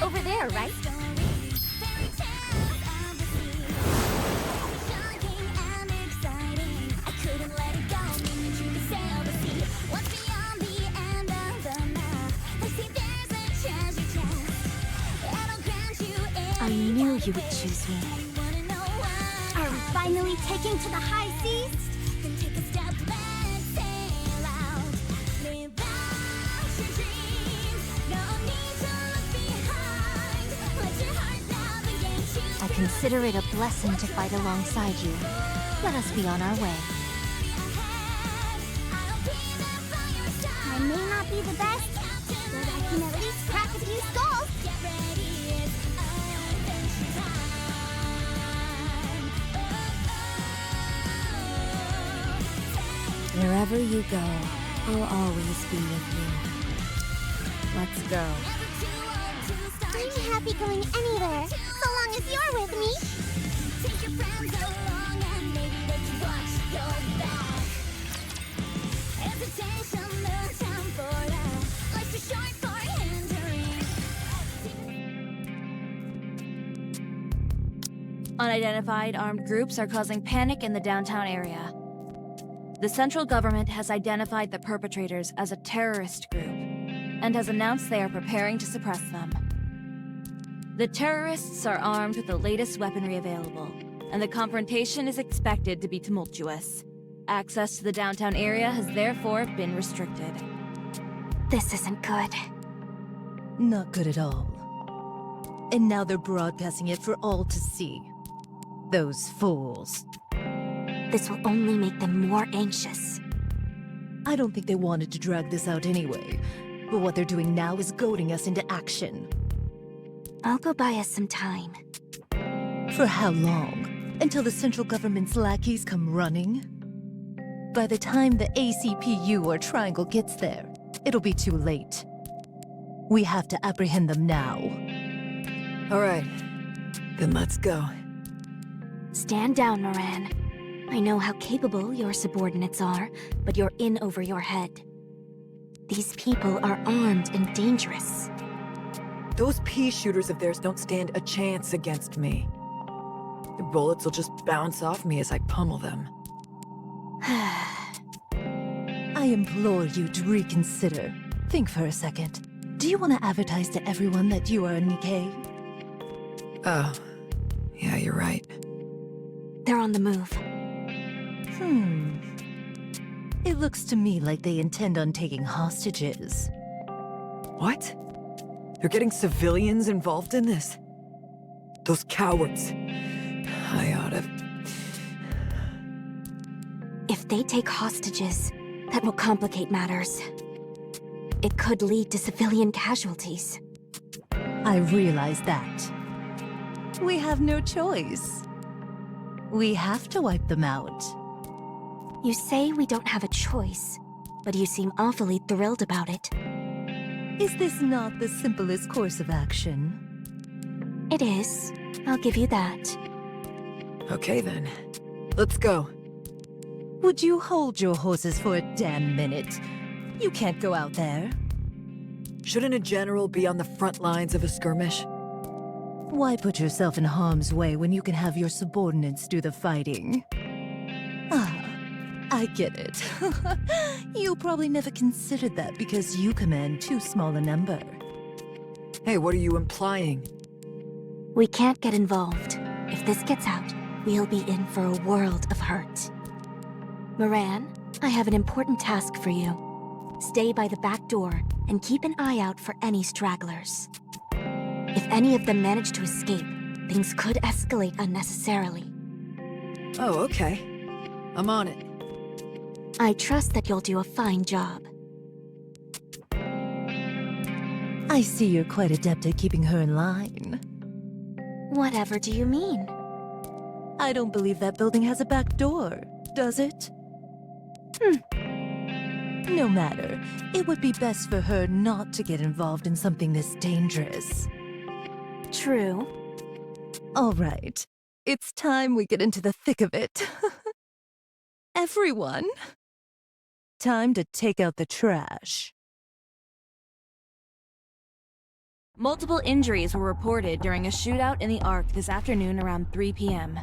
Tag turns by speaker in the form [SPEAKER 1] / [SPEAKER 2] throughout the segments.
[SPEAKER 1] Over there, right?
[SPEAKER 2] I knew you would choose me.
[SPEAKER 1] Are we finally taking to the high seas?
[SPEAKER 2] I consider it a blessing to fight alongside you. Let us be on our way.
[SPEAKER 1] I may not be the best, but I can at least crack a few skulls.
[SPEAKER 2] Wherever you go, I'll always be with you. Let's go.
[SPEAKER 1] I'm happy going anywhere, so long as you're with me. Take your friends along and maybe they can watch your back. Hesitation, no time for that. Life's too short for hindering.
[SPEAKER 3] Unidentified armed groups are causing panic in the downtown area. The central government has identified the perpetrators as a terrorist group and has announced they are preparing to suppress them. The terrorists are armed with the latest weaponry available, and the confrontation is expected to be tumultuous. Access to the downtown area has therefore been restricted.
[SPEAKER 2] This isn't good.
[SPEAKER 4] Not good at all. And now they're broadcasting it for all to see. Those fools.
[SPEAKER 2] This will only make them more anxious.
[SPEAKER 4] I don't think they wanted to drag this out anyway, but what they're doing now is goading us into action.
[SPEAKER 2] I'll go buy us some time.
[SPEAKER 4] For how long? Until the central government's lackeys come running? By the time the ACPU or Triangle gets there, it'll be too late. We have to apprehend them now.
[SPEAKER 5] All right, then let's go.
[SPEAKER 2] Stand down, Moran. I know how capable your subordinates are, but you're in over your head. These people are armed and dangerous.
[SPEAKER 5] Those pea shooters of theirs don't stand a chance against me. The bullets will just bounce off me as I pummel them.
[SPEAKER 4] I implore you to reconsider. Think for a second. Do you want to advertise to everyone that you are a Nikke?
[SPEAKER 5] Oh, yeah, you're right.
[SPEAKER 2] They're on the move.
[SPEAKER 4] It looks to me like they intend on taking hostages.
[SPEAKER 5] What? They're getting civilians involved in this? Those cowards. I oughta...
[SPEAKER 2] If they take hostages, that will complicate matters. It could lead to civilian casualties.
[SPEAKER 4] I realize that. We have no choice. We have to wipe them out.
[SPEAKER 2] You say we don't have a choice, but you seem awfully thrilled about it.
[SPEAKER 4] Is this not the simplest course of action?
[SPEAKER 2] It is. I'll give you that.
[SPEAKER 5] Okay then. Let's go.
[SPEAKER 4] Would you hold your horses for a damn minute? You can't go out there.
[SPEAKER 5] Shouldn't a general be on the front lines of a skirmish?
[SPEAKER 4] Why put yourself in harm's way when you can have your subordinates do the fighting? Ah, I get it. You probably never considered that because you command too small a number.
[SPEAKER 5] Hey, what are you implying?
[SPEAKER 2] We can't get involved. If this gets out, we'll be in for a world of hurt. Moran, I have an important task for you. Stay by the back door and keep an eye out for any stragglers. If any of them manage to escape, things could escalate unnecessarily.
[SPEAKER 5] Oh, okay. I'm on it.
[SPEAKER 2] I trust that you'll do a fine job.
[SPEAKER 4] I see you're quite adept at keeping her in line.
[SPEAKER 2] Whatever do you mean?
[SPEAKER 4] I don't believe that building has a back door, does it? No matter. It would be best for her not to get involved in something this dangerous.
[SPEAKER 2] True.
[SPEAKER 4] All right. It's time we get into the thick of it. Everyone, time to take out the trash.
[SPEAKER 3] Multiple injuries were reported during a shootout in the Ark this afternoon around 3 p.m.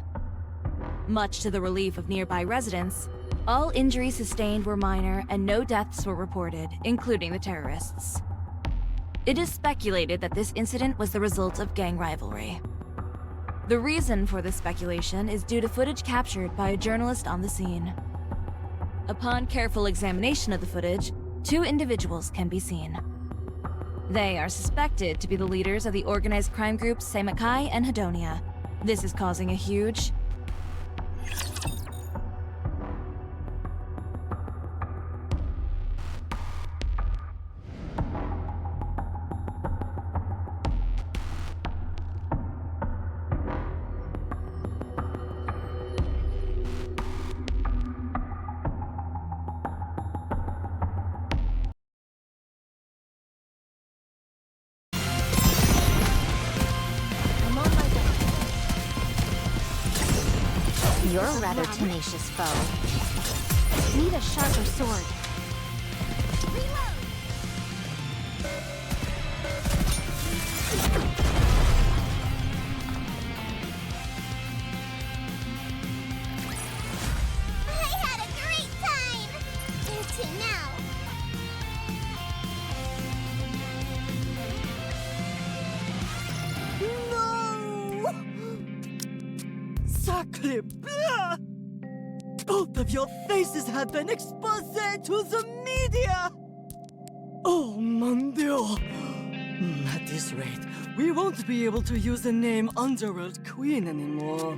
[SPEAKER 3] Much to the relief of nearby residents, all injuries sustained were minor and no deaths were reported, including the terrorists. It is speculated that this incident was the result of gang rivalry. The reason for this speculation is due to footage captured by a journalist on the scene. Upon careful examination of the footage, 2 individuals can be seen. They are suspected to be the leaders of the organized crime groups Seimakai and Hedonia. This is causing a huge...
[SPEAKER 2] You're a rather tenacious foe. Need a sharper sword.
[SPEAKER 1] I had a great time! You two now.
[SPEAKER 6] No! Sacre bleu! Both of your faces have been exposed to the media! Oh, mon Dieu! At this rate, we won't be able to use the name Underworld Queen anymore.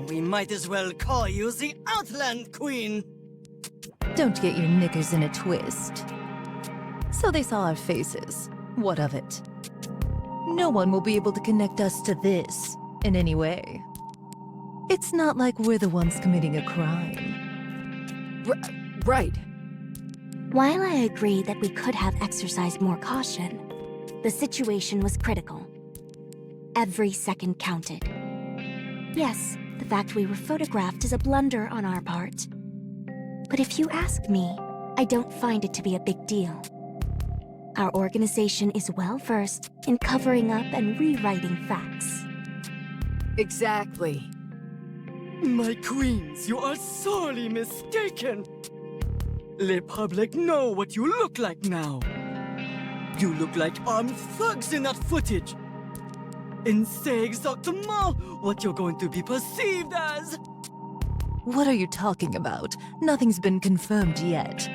[SPEAKER 6] We might as well call you the Outland Queen!
[SPEAKER 4] Don't get your knickers in a twist. So they saw our faces. What of it? No one will be able to connect us to this in any way. It's not like we're the ones committing a crime.
[SPEAKER 5] Right.
[SPEAKER 2] While I agree that we could have exercised more caution, the situation was critical. Every second counted. Yes, the fact we were photographed is a blunder on our part. But if you ask me, I don't find it to be a big deal. Our organization is well-versed in covering up and rewriting facts.
[SPEAKER 5] Exactly.
[SPEAKER 6] My queens, you are sorely mistaken! Le public know what you look like now. You look like armed thugs in that footage. And say exactement what you're going to be perceived as.
[SPEAKER 4] What are you talking about? Nothing's been confirmed yet.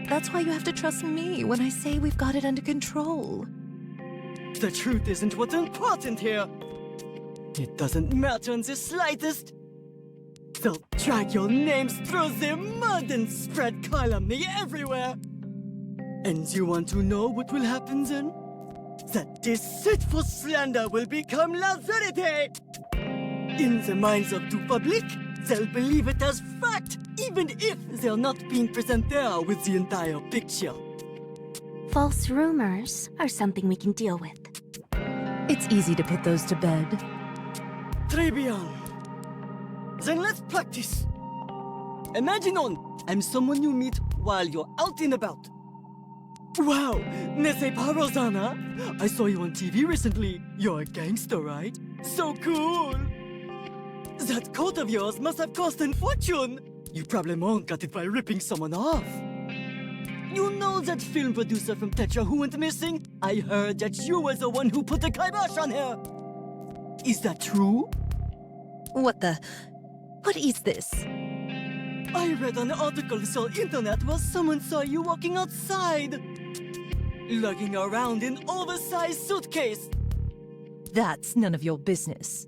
[SPEAKER 4] That's why you have to trust me when I say we've got it under control.
[SPEAKER 6] The truth isn't what's important here. It doesn't matter in the slightest. They'll drag your names through the mud and spread calumny everywhere. And you want to know what will happen then? That deceitful slander will become la vérité! In the minds of the public, they'll believe it as fact, even if they're not being present there with the entire picture.
[SPEAKER 2] False rumors are something we can deal with.
[SPEAKER 4] It's easy to put those to bed.
[SPEAKER 6] Très bien. Then let's practice. Imagine I'm someone you meet while you're out and about. Wow, n'est-ce pas, Rosanna? I saw you on TV recently. You're a gangster, right? So cool! That coat of yours must have cost a fortune. You probably got it by ripping someone off. You know that film producer from Tetra who went missing? I heard that you were the one who put the kibosh on her. Is that true?
[SPEAKER 4] What is this?
[SPEAKER 6] I read an article on the internet where someone saw you walking outside, lugging around an oversized suitcase.
[SPEAKER 4] That's none of your business.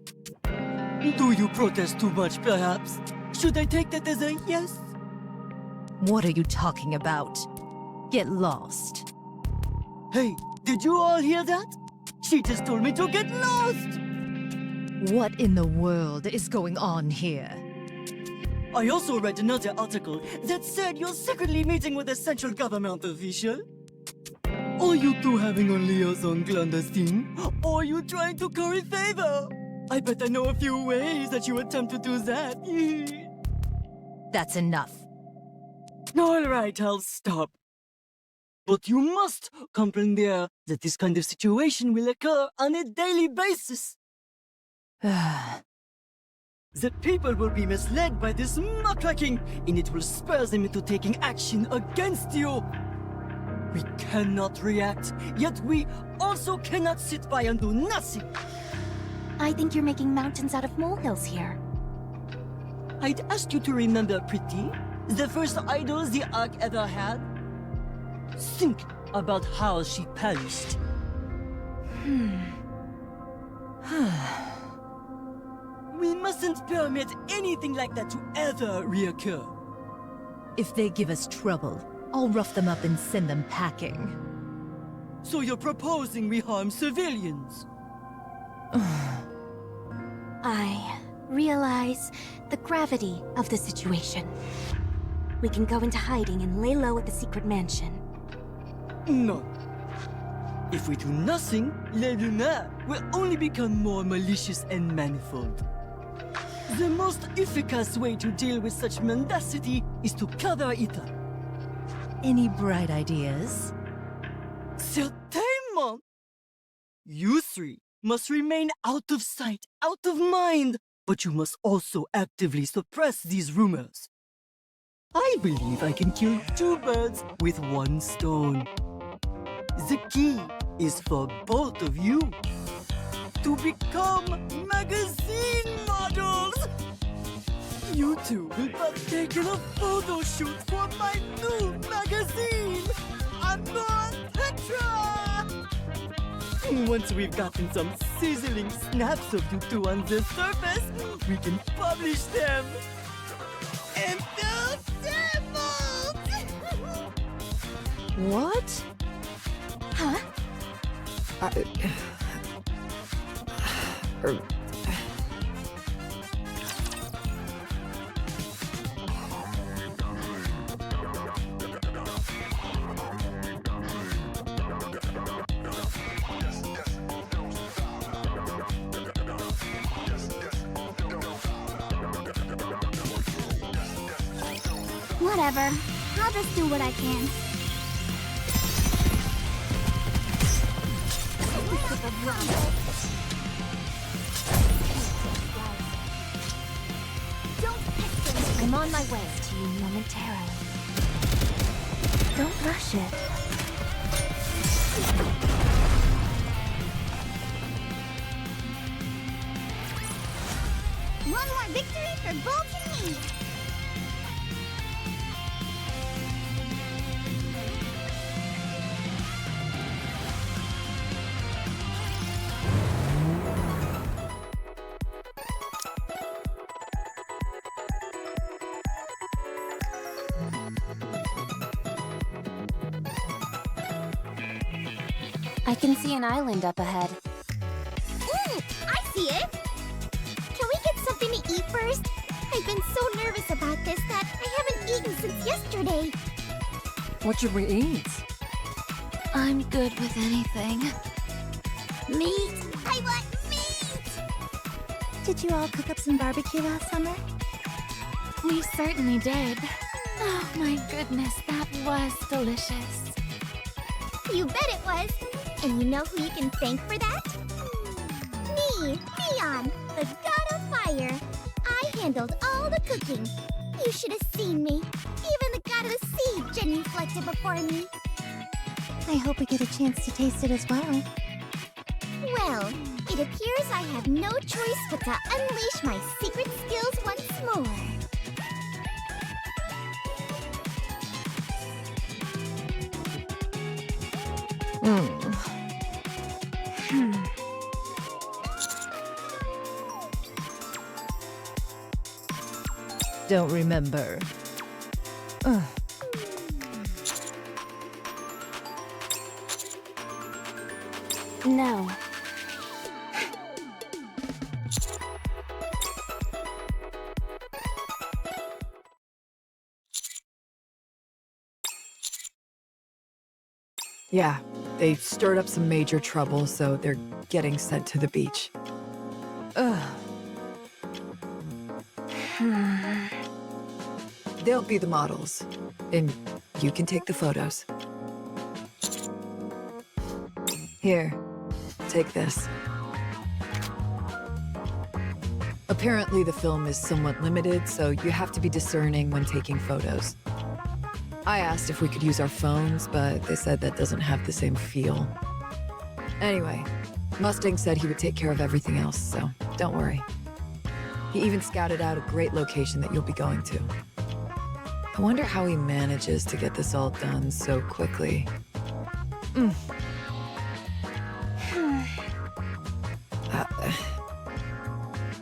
[SPEAKER 6] Do you protest too much, perhaps? Should I take that as a yes?
[SPEAKER 4] What are you talking about? Get lost.
[SPEAKER 6] Hey, did you all hear that? She just told me to get lost!
[SPEAKER 4] What in the world is going on here?
[SPEAKER 6] I also read another article that said you're secretly meeting with a central government official. Are you two having a liaison clandestine? Or are you trying to curry favor? I bet I know a few ways that you attempt to do that.
[SPEAKER 4] That's enough.
[SPEAKER 6] All right, I'll stop. But you must comprehend that this kind of situation will occur on a daily basis. The people will be misled by this muckraking, and it will spur them into taking action against you. We cannot react, yet we also cannot sit by and do nothing.
[SPEAKER 2] I think you're making mountains out of molehills here.
[SPEAKER 6] I'd ask you to remember, Pretty, the first idol the Ark ever had. Think about how she perished. We mustn't permit anything like that to ever reoccur.
[SPEAKER 4] If they give us trouble, I'll rough them up and send them packing.
[SPEAKER 6] So you're proposing we harm civilians?
[SPEAKER 2] I realize the gravity of the situation. We can go into hiding and lay low at the secret mansion.
[SPEAKER 6] No. If we do nothing, Les Lumières will only become more malicious and manifold. The most efficacious way to deal with such mendacity is to cover it up.
[SPEAKER 4] Any bright ideas?
[SPEAKER 6] Certainement! You three must remain out of sight, out of mind, but you must also actively suppress these rumors. I believe I can kill two birds with one stone. The key is for both of you to become magazine models. You two will partake in a photo shoot for my new magazine, Amor Petra! Once we've gotten some sizzling snaps of you two on the surface, we can publish them. And they'll
[SPEAKER 4] What?
[SPEAKER 2] Huh?
[SPEAKER 1] Whatever. I'll just do what I can.
[SPEAKER 2] I'm on my way to you momentarily. Don't rush it.
[SPEAKER 1] One more victory for Bolt and me.
[SPEAKER 2] I can see an island up ahead.
[SPEAKER 1] Ooh, I see it. Can we get something to eat first? I've been so nervous about this that I haven't eaten since yesterday.
[SPEAKER 4] What should we eat?
[SPEAKER 3] I'm good with anything.
[SPEAKER 1] Meat! I want meat!
[SPEAKER 2] Did you all cook up some barbecue last summer?
[SPEAKER 3] We certainly did. Oh my goodness, that was delicious.
[SPEAKER 1] You bet it was. And you know who you can thank for that? Me, Leon, the god of fire. I handled all the cooking. You should have seen me. Even the god of the sea genuflected before me.
[SPEAKER 2] I hope we get a chance to taste it as well.
[SPEAKER 1] Well, it appears I have no choice but to unleash my secret skills once more.
[SPEAKER 4] Don't remember.
[SPEAKER 2] No.
[SPEAKER 5] Yeah, they stirred up some major trouble, so they're getting sent to the beach. They'll be the models, and you can take the photos. Here, take this. Apparently the film is somewhat limited, so you have to be discerning when taking photos. I asked if we could use our phones, but they said that doesn't have the same feel. Anyway, Mustang said he would take care of everything else, so don't worry. He even scouted out a great location that you'll be going to. I wonder how he manages to get this all done so quickly.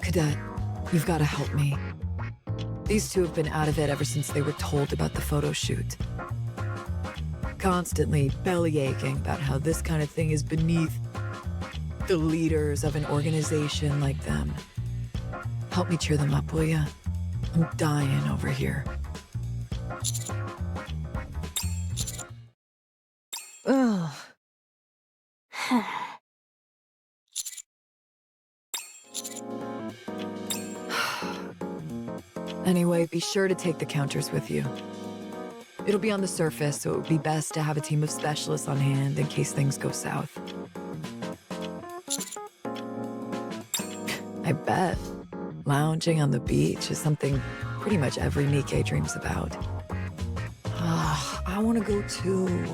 [SPEAKER 5] Cadet, you've got to help me. These two have been out of it ever since they were told about the photo shoot. Constantly bellyaching about how this kind of thing is beneath the leaders of an organization like them. Help me cheer them up, will ya? I'm dying over here.
[SPEAKER 4] Ugh.
[SPEAKER 5] Anyway, be sure to take the counters with you. It'll be on the surface, so it would be best to have a team of specialists on hand in case things go south. I bet lounging on the beach is something pretty much every Nikke dreams about. I want to go too.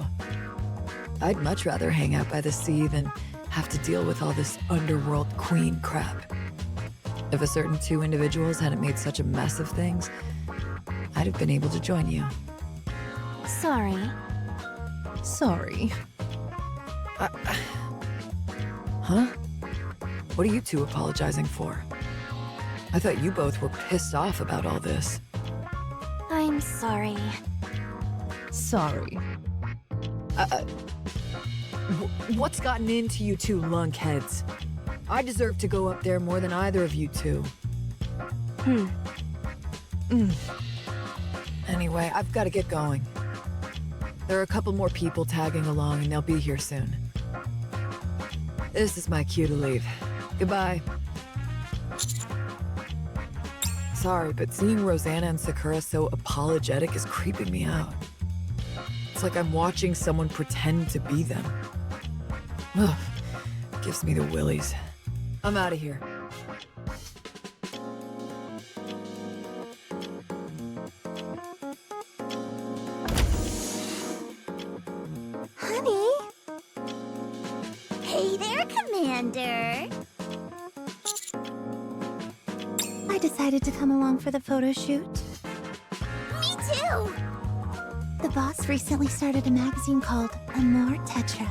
[SPEAKER 5] I'd much rather hang out by the sea than have to deal with all this underworld queen crap. If a certain two individuals hadn't made such a mess of things, I'd have been able to join you.
[SPEAKER 2] Sorry.
[SPEAKER 4] Sorry.
[SPEAKER 5] Huh? What are you two apologizing for? I thought you both were pissed off about all this.
[SPEAKER 2] I'm sorry.
[SPEAKER 4] Sorry.
[SPEAKER 5] What's gotten into you two lunkheads? I deserve to go up there more than either of you two. Anyway, I've got to get going. There are a couple more people tagging along and they'll be here soon. This is my cue to leave. Goodbye. Sorry, but seeing Rosanna and Sakura so apologetic is creeping me out. It's like I'm watching someone pretend to be them. Ugh, gives me the willies. I'm out of here.
[SPEAKER 1] Honey? Hey there, Commander.
[SPEAKER 2] I decided to come along for the photo shoot.
[SPEAKER 1] Me too.
[SPEAKER 2] The boss recently started a magazine called Amor Tetra.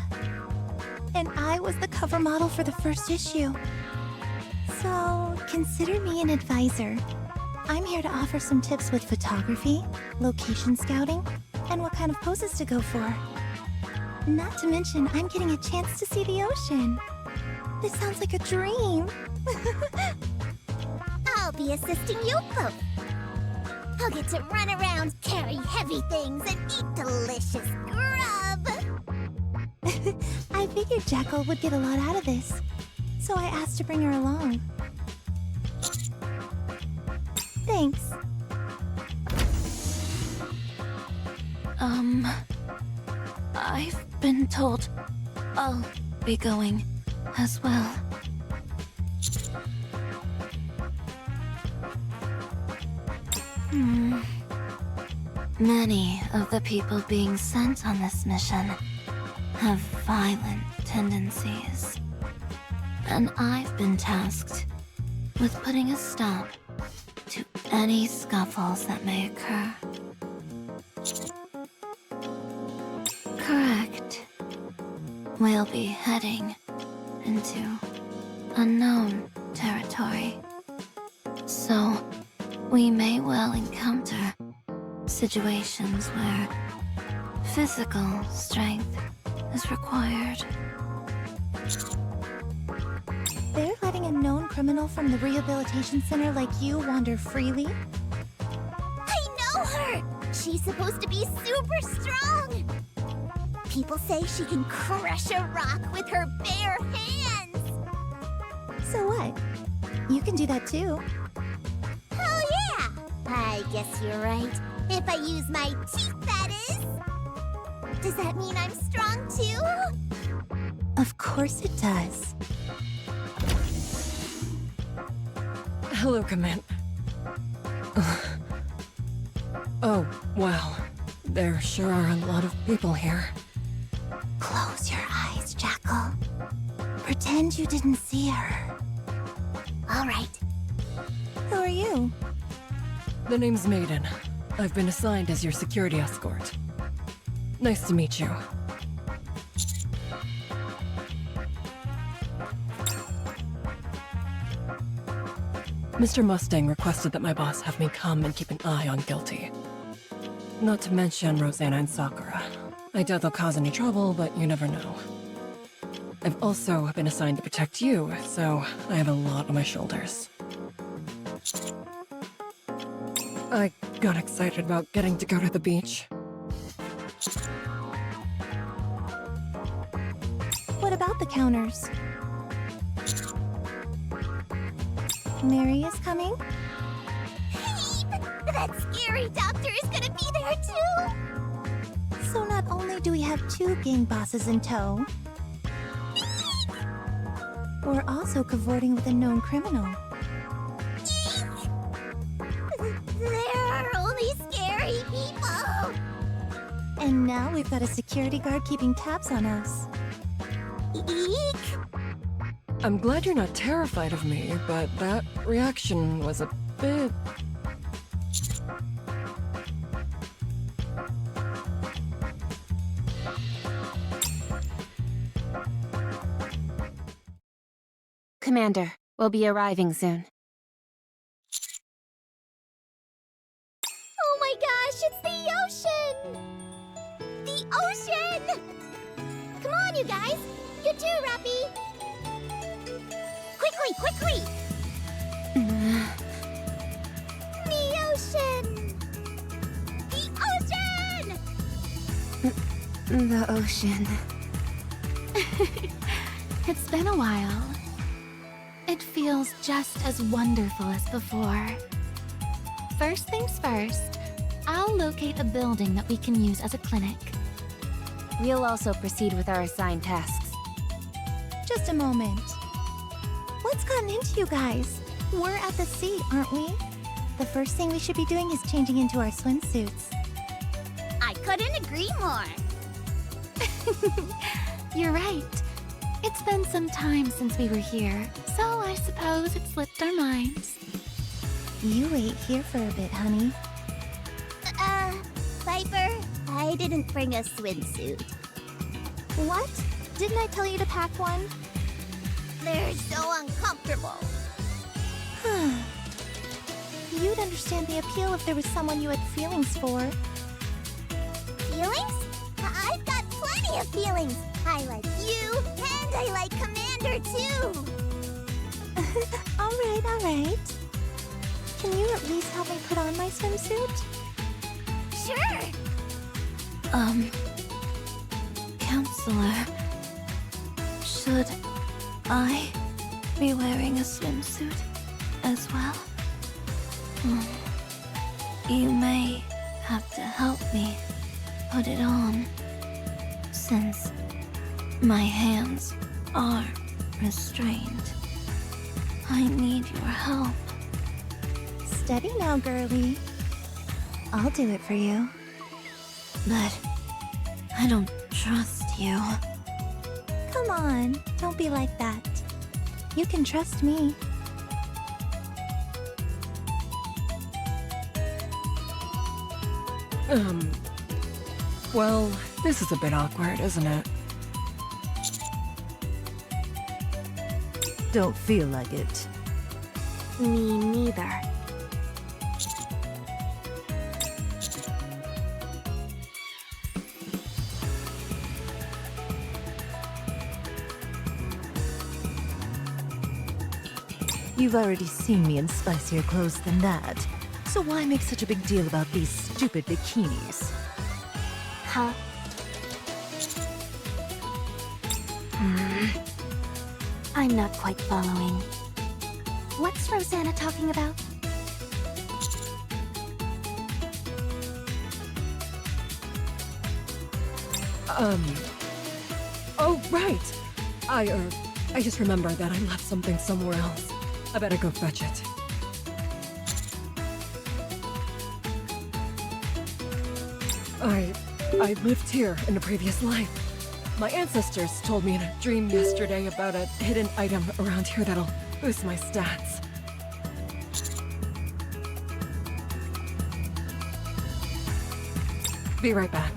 [SPEAKER 2] And I was the cover model for the first issue. So, consider me an advisor. I'm here to offer some tips with photography, location scouting, and what kind of poses to go for. Not to mention, I'm getting a chance to see the ocean. This sounds like a dream.
[SPEAKER 1] I'll be assisting you both. I'll get to run around, carry heavy things, and eat delicious grub.
[SPEAKER 2] I figured Jackal would get a lot out of this, so I asked to bring her along. Thanks. I've been told I'll be going as well. Many of the people being sent on this mission have violent tendencies. And I've been tasked with putting a stop to any scuffles that may occur. Correct. We'll be heading into unknown territory. So, we may well encounter situations where physical strength is required. They're letting a known criminal from the rehabilitation center like you wander freely?
[SPEAKER 1] I know her! She's supposed to be super strong! People say she can crush a rock with her bare hands!
[SPEAKER 2] So what? You can do that too.
[SPEAKER 1] Oh yeah! I guess you're right. If I use my teeth, that is! Does that mean I'm strong too?
[SPEAKER 4] Of course it does.
[SPEAKER 5] Hello, Command. Oh, wow. There sure are a lot of people here.
[SPEAKER 1] Close your eyes, Jackal. Pretend you didn't see her. All right.
[SPEAKER 4] Who are you?
[SPEAKER 5] The name's Maiden. I've been assigned as your security escort. Nice to meet you. Mr. Mustang requested that my boss have me come and keep an eye on Guilty. Not to mention Rosanna and Sakura. I doubt they'll cause any trouble, but you never know. I've also been assigned to protect you, so I have a lot on my shoulders. I got excited about getting to go to the beach.
[SPEAKER 4] What about the counters? Mary is coming?
[SPEAKER 1] That scary doctor is gonna be there too!
[SPEAKER 4] So not only do we have 2 gang bosses in tow, we're also cavorting with a known criminal.
[SPEAKER 1] There are only scary people!
[SPEAKER 4] And now we've got a security guard keeping tabs on us.
[SPEAKER 1] Eek!
[SPEAKER 5] I'm glad you're not terrified of me, but that reaction was a bit...
[SPEAKER 2] Commander, we'll be arriving soon.
[SPEAKER 1] Oh my gosh, it's the ocean! The ocean! Come on, you guys! You too, Rappy! Quickly, quickly! The ocean! The ocean!
[SPEAKER 2] The ocean. It's been a while. It feels just as wonderful as before. First things first, I'll locate a building that we can use as a clinic. We'll also proceed with our assigned tasks.
[SPEAKER 4] Just a moment. What's gotten into you guys? We're at the sea, aren't we? The first thing we should be doing is changing into our swimsuits.
[SPEAKER 1] I couldn't agree more!
[SPEAKER 2] You're right. It's been some time since we were here, so I suppose it slipped our minds.
[SPEAKER 4] You wait here for a bit, honey.
[SPEAKER 1] Viper, I didn't bring a swimsuit.
[SPEAKER 4] What? Didn't I tell you to pack one?
[SPEAKER 1] They're so uncomfortable.
[SPEAKER 4] You'd understand the appeal if there was someone you had feelings for.
[SPEAKER 1] Feelings? I've got plenty of feelings. I like you, and I like Commander too.
[SPEAKER 4] All right. Can you at least help me put on my swimsuit?
[SPEAKER 1] Sure.
[SPEAKER 2] Counselor, should I be wearing a swimsuit as well? You may have to help me put it on, since my hands are restrained. I need your help.
[SPEAKER 4] Steady now, girlie. I'll do it for you.
[SPEAKER 2] But I don't trust you.
[SPEAKER 4] Come on, don't be like that. You can trust me.
[SPEAKER 5] Well, this is a bit awkward, isn't it?
[SPEAKER 4] Don't feel like it.
[SPEAKER 2] Me neither.
[SPEAKER 4] You've already seen me in spicier clothes than that. So why make such a big deal about these stupid bikinis?
[SPEAKER 2] Huh? I'm not quite following. What's Rosanna talking about?
[SPEAKER 5] Oh, right!
[SPEAKER 7] I just remembered that I left something somewhere else. I better go fetch it. I lived here in a previous life. My ancestors told me in a dream yesterday about a hidden item around here that'll boost my stats. Be right back.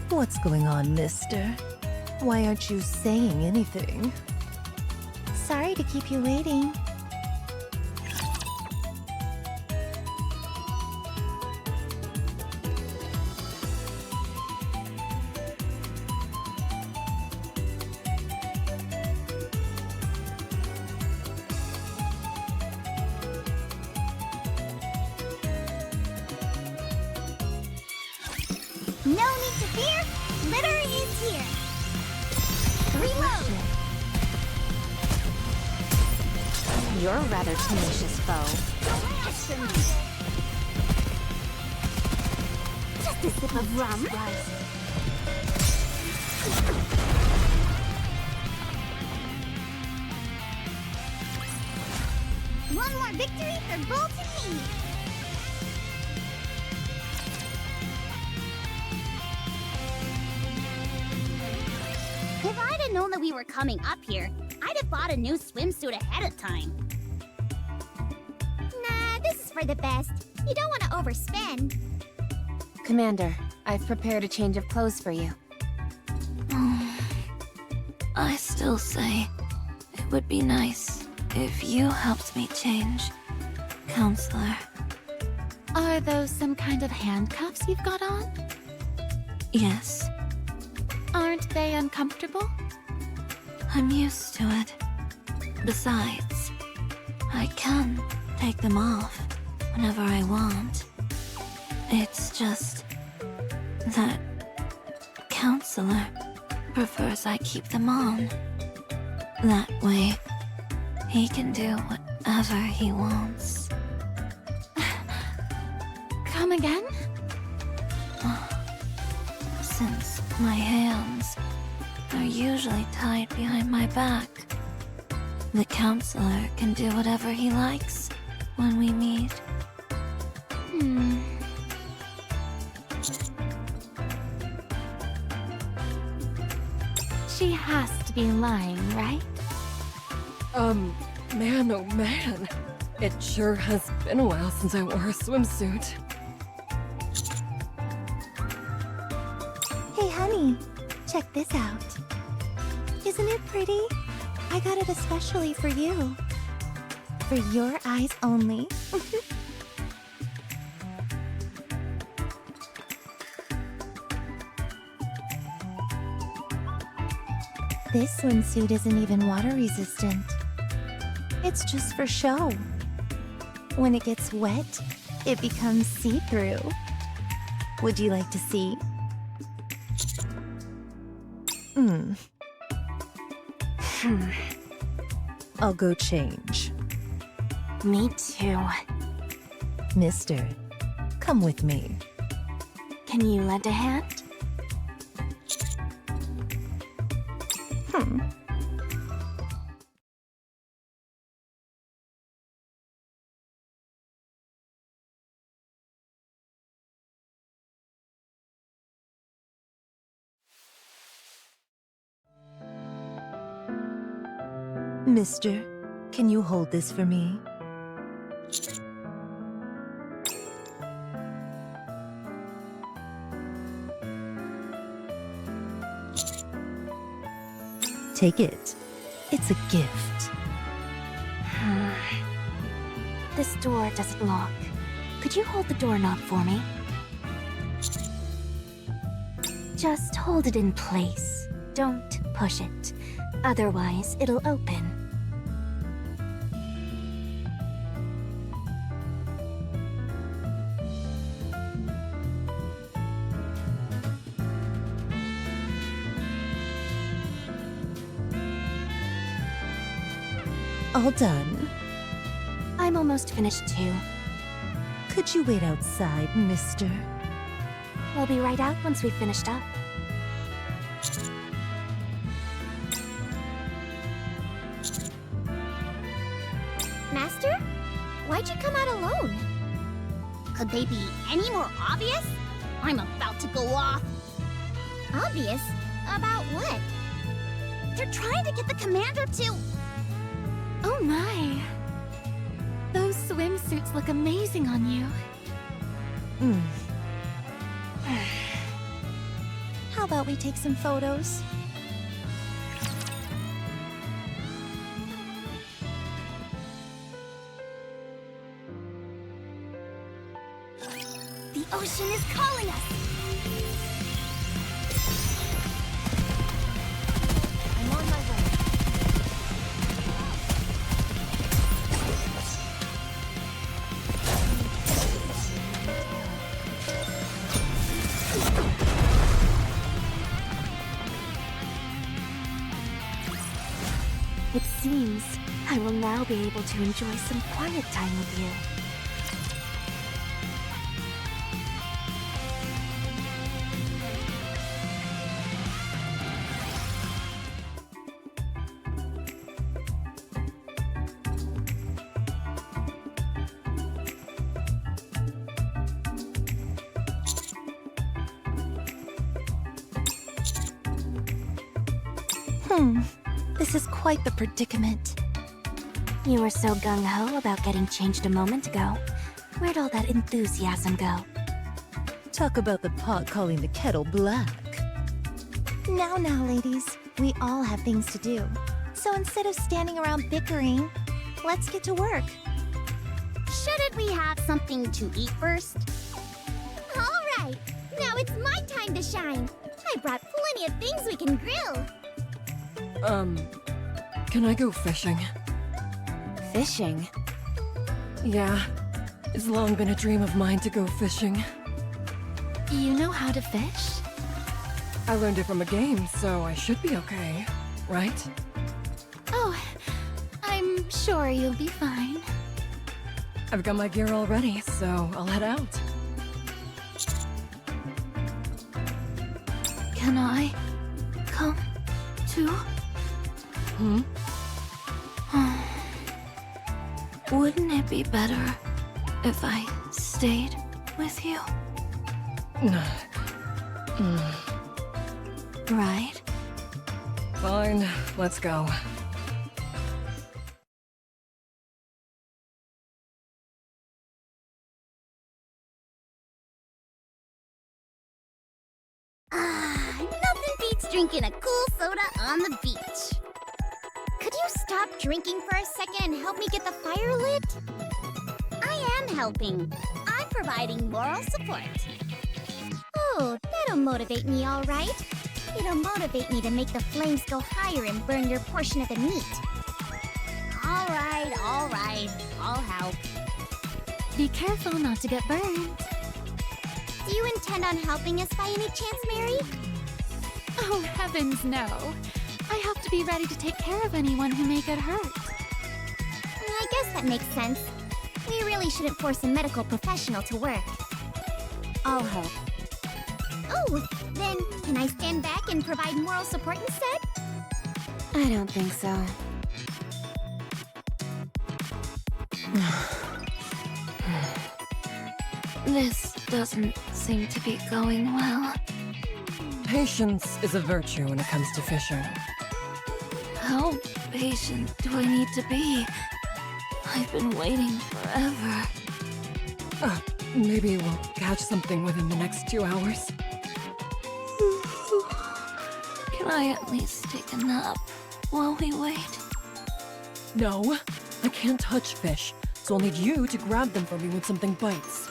[SPEAKER 4] What's going on, mister? Why aren't you saying anything?
[SPEAKER 1] Sorry to keep you waiting. No need to fear, litter is here. Reload!
[SPEAKER 2] You're a rather tenacious foe.
[SPEAKER 1] Just a sip of rum. One more victory for Bolt and me. If I'd have known that we were coming up here, I'd have bought a new swimsuit ahead of time. Nah, this is for the best. You don't want to overspend.
[SPEAKER 2] Commander, I've prepared a change of clothes for you.
[SPEAKER 3] I still say it would be nice if you helped me change, Counselor.
[SPEAKER 2] Are those some kind of handcuffs you've got on?
[SPEAKER 3] Yes,
[SPEAKER 2] Aren't they uncomfortable?
[SPEAKER 3] I'm used to it. Besides, I can take them off whenever I want. It's just that Counselor prefers I keep them on. That way, he can do whatever he wants.
[SPEAKER 2] Come again?
[SPEAKER 3] Since my hands are usually tied behind my back, the Counselor can do whatever he likes when we meet.
[SPEAKER 2] She has to be lying, right?
[SPEAKER 7] Man, oh man. It sure has been a while since I wore a swimsuit.
[SPEAKER 1] Hey, honey, check this out. Isn't it pretty? I got it especially for you. For your eyes only. This swimsuit isn't even water resistant. It's just for show. When it gets wet, it becomes see-through. Would you like to see?
[SPEAKER 4] I'll go change.
[SPEAKER 2] Me too.
[SPEAKER 4] Mister, come with me.
[SPEAKER 2] Can you lend a hand?
[SPEAKER 4] Mister, can you hold this for me? Take it. It's a gift.
[SPEAKER 2] This door doesn't lock. Could you hold the doorknob for me? Just hold it in place. Don't push it. Otherwise, it'll open.
[SPEAKER 4] All done.
[SPEAKER 2] I'm almost finished too.
[SPEAKER 4] Could you wait outside, mister?
[SPEAKER 2] We'll be right out once we've finished up.
[SPEAKER 1] Master? Why'd you come out alone? Could they be any more obvious? I'm about to go off. Obvious? About what? They're trying to get the commander to...
[SPEAKER 2] Oh my! Those swimsuits look amazing on you.
[SPEAKER 1] How about we take some photos? The ocean is calling us!
[SPEAKER 2] I'm on my way. It seems I will now be able to enjoy some quiet time with you.
[SPEAKER 1] This is quite the predicament.
[SPEAKER 2] You were so gung-ho about getting changed a moment ago. Where'd all that enthusiasm go?
[SPEAKER 4] Talk about the pot calling the kettle black.
[SPEAKER 1] Now, ladies. We all have things to do. So instead of standing around bickering, let's get to work. Shouldn't we have something to eat first? All right. Now it's my time to shine. I brought plenty of things we can grill.
[SPEAKER 7] Can I go fishing?
[SPEAKER 3] Fishing?
[SPEAKER 7] Yeah. It's long been a dream of mine to go fishing.
[SPEAKER 2] You know how to fish?
[SPEAKER 7] I learned it from a game, so I should be okay, right?
[SPEAKER 2] Oh, I'm sure you'll be fine.
[SPEAKER 7] I've got my gear all ready, so I'll head out.
[SPEAKER 2] Can I come too? Wouldn't it be better if I stayed with you? Right?
[SPEAKER 7] Fine, let's go.
[SPEAKER 1] Nothing beats drinking a cool soda on the beach. Could you stop drinking for a second and help me get the fire lit? I am helping. I'm providing moral support. Oh, that'll motivate me, all right. It'll motivate me to make the flames go higher and burn your portion of the meat. All right, I'll help.
[SPEAKER 2] Be careful not to get burned.
[SPEAKER 1] Do you intend on helping us by any chance, Mary?
[SPEAKER 2] Oh, heavens no. I have to be ready to take care of anyone who may get hurt.
[SPEAKER 1] I guess that makes sense. We really shouldn't force a medical professional to work.
[SPEAKER 3] I'll help.
[SPEAKER 1] Oh, then can I stand back and provide moral support instead?
[SPEAKER 3] I don't think so. This doesn't seem to be going well.
[SPEAKER 7] Patience is a virtue when it comes to fishing.
[SPEAKER 3] How patient do I need to be? I've been waiting forever.
[SPEAKER 7] Maybe we'll catch something within the next 2 hours.
[SPEAKER 3] Can I at least take a nap while we wait?
[SPEAKER 7] No, I can't touch fish, so I'll need you to grab them for me when something bites.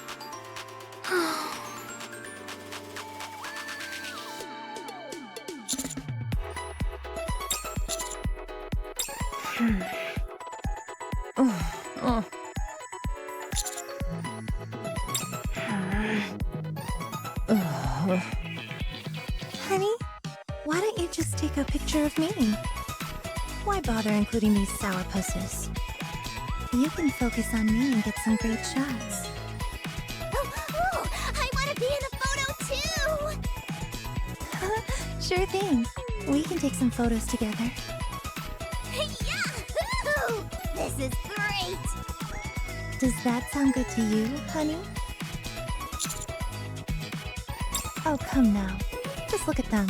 [SPEAKER 1] Honey, why don't you just take a picture of me? Why bother including these sourpusses? You can focus on me and get some great shots. Sure thing. We can take some photos together. Yahoo! This is great! Does that sound good to you, honey? Oh, come now. Just look at them.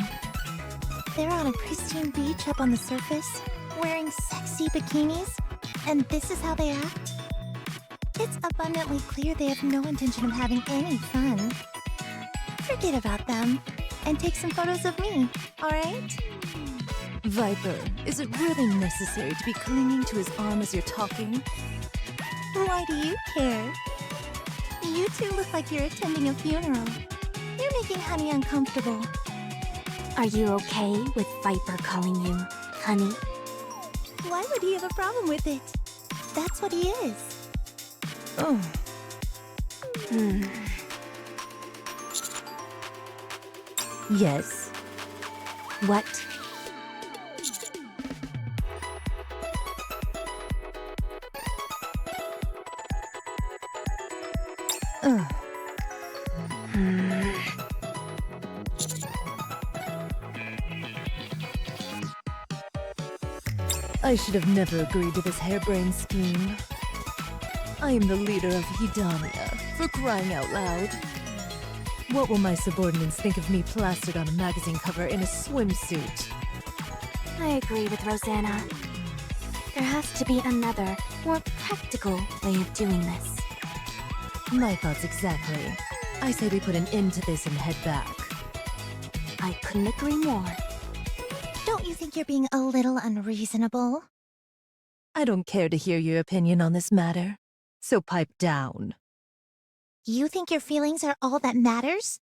[SPEAKER 1] They're on a pristine beach up on the surface, wearing sexy bikinis, and this is how they act? It's abundantly clear they have no intention of having any fun. Forget about them, and take some photos of me, alright?
[SPEAKER 4] Viper, is it really necessary to be clinging to his arm as you're talking?
[SPEAKER 1] Why do you care? You two look like you're attending a funeral. You're making Honey uncomfortable.
[SPEAKER 2] Are you okay with Viper calling you honey?
[SPEAKER 1] Why would he have a problem with it? That's what he is.
[SPEAKER 4] Oh. Yes.
[SPEAKER 2] What?
[SPEAKER 4] I should have never agreed to this harebrained scheme. I am the leader of Hidamia, for crying out loud. What will my subordinates think of me plastered on a magazine cover in a swimsuit?
[SPEAKER 2] I agree with Rosanna. There has to be another, more practical way of doing this.
[SPEAKER 4] My thoughts exactly. I say we put an end to this and head back.
[SPEAKER 2] I couldn't agree more.
[SPEAKER 1] Don't you think you're being a little unreasonable?
[SPEAKER 4] I don't care to hear your opinion on this matter, so pipe down.
[SPEAKER 1] You think your feelings are all that matters?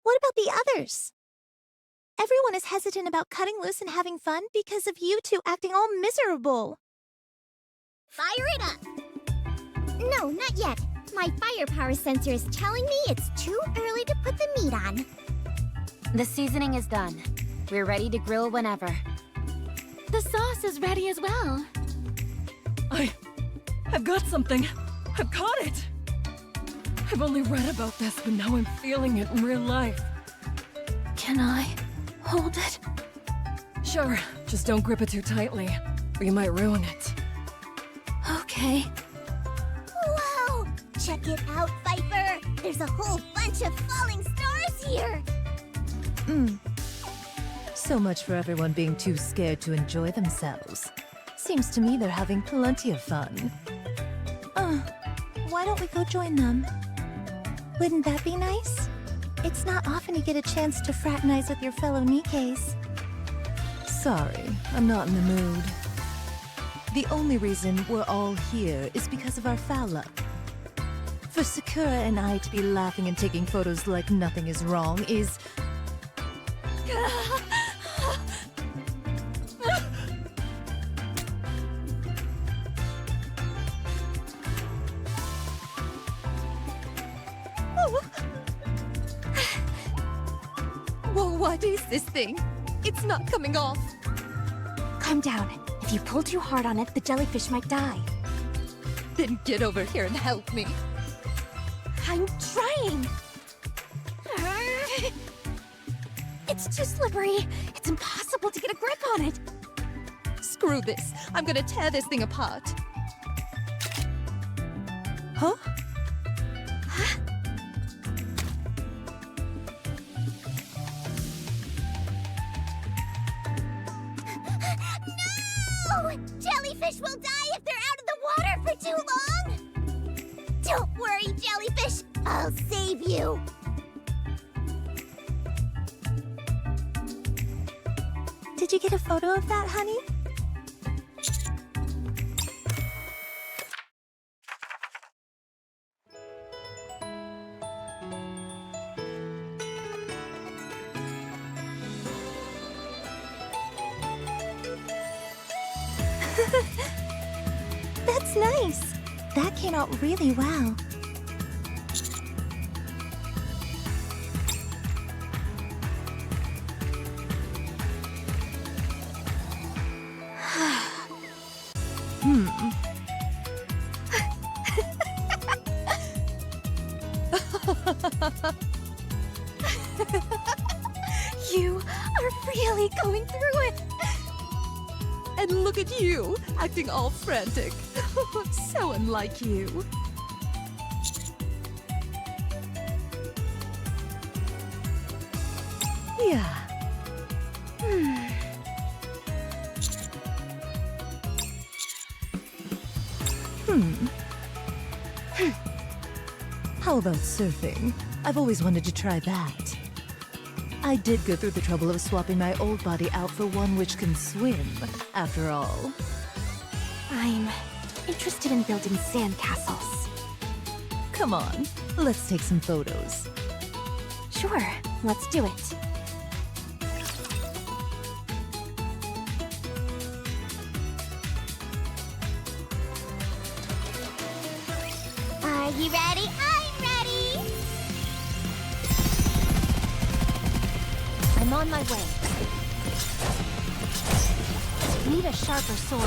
[SPEAKER 1] What about the others? Everyone is hesitant about cutting loose and having fun because of you two acting all miserable. Fire it up! No, not yet. My firepower sensor is telling me it's too early to put the meat on.
[SPEAKER 2] The seasoning is done. We're ready to grill whenever. The sauce is ready as well.
[SPEAKER 7] I've got something. I've caught it. I've only read about this, but now I'm feeling it in real life.
[SPEAKER 2] Can I hold it?
[SPEAKER 7] Sure, just don't grip it too tightly, or you might ruin it.
[SPEAKER 2] Okay.
[SPEAKER 1] Wow! Check it out, Viper! There's a whole bunch of falling stars here!
[SPEAKER 4] So much for everyone being too scared to enjoy themselves. Seems to me they're having plenty of fun.
[SPEAKER 1] Why don't we go join them? Wouldn't that be nice? It's not often you get a chance to fraternize with your fellow Nikkes.
[SPEAKER 4] Sorry, I'm not in the mood. The only reason we're all here is because of our foul luck. For Sakura and I to be laughing and taking photos like nothing is wrong is...
[SPEAKER 5] Well, what is this thing? It's not coming off.
[SPEAKER 2] Calm down. If you pull too hard on it, the jellyfish might die.
[SPEAKER 5] Then get over here and help me.
[SPEAKER 2] I'm trying! It's too slippery. It's impossible to get a grip on it.
[SPEAKER 5] Screw this. I'm gonna tear this thing apart.
[SPEAKER 4] Huh?
[SPEAKER 1] No! Jellyfish will die if they're out of the water for too long! Don't worry, Jellyfish! I'll save you! Did you get a photo of that, honey? That's nice. That came out really well.
[SPEAKER 2] You are really going through it.
[SPEAKER 4] And look at you, acting all frantic. So unlike you. Yeah. How about surfing? I've always wanted to try that. I did go through the trouble of swapping my old body out for one which can swim, after all.
[SPEAKER 2] I'm interested in building sandcastles.
[SPEAKER 4] Come on, let's take some photos.
[SPEAKER 2] Sure, let's do it.
[SPEAKER 1] Are you ready? I'm ready!
[SPEAKER 2] I'm on my way. Need a sharper sword.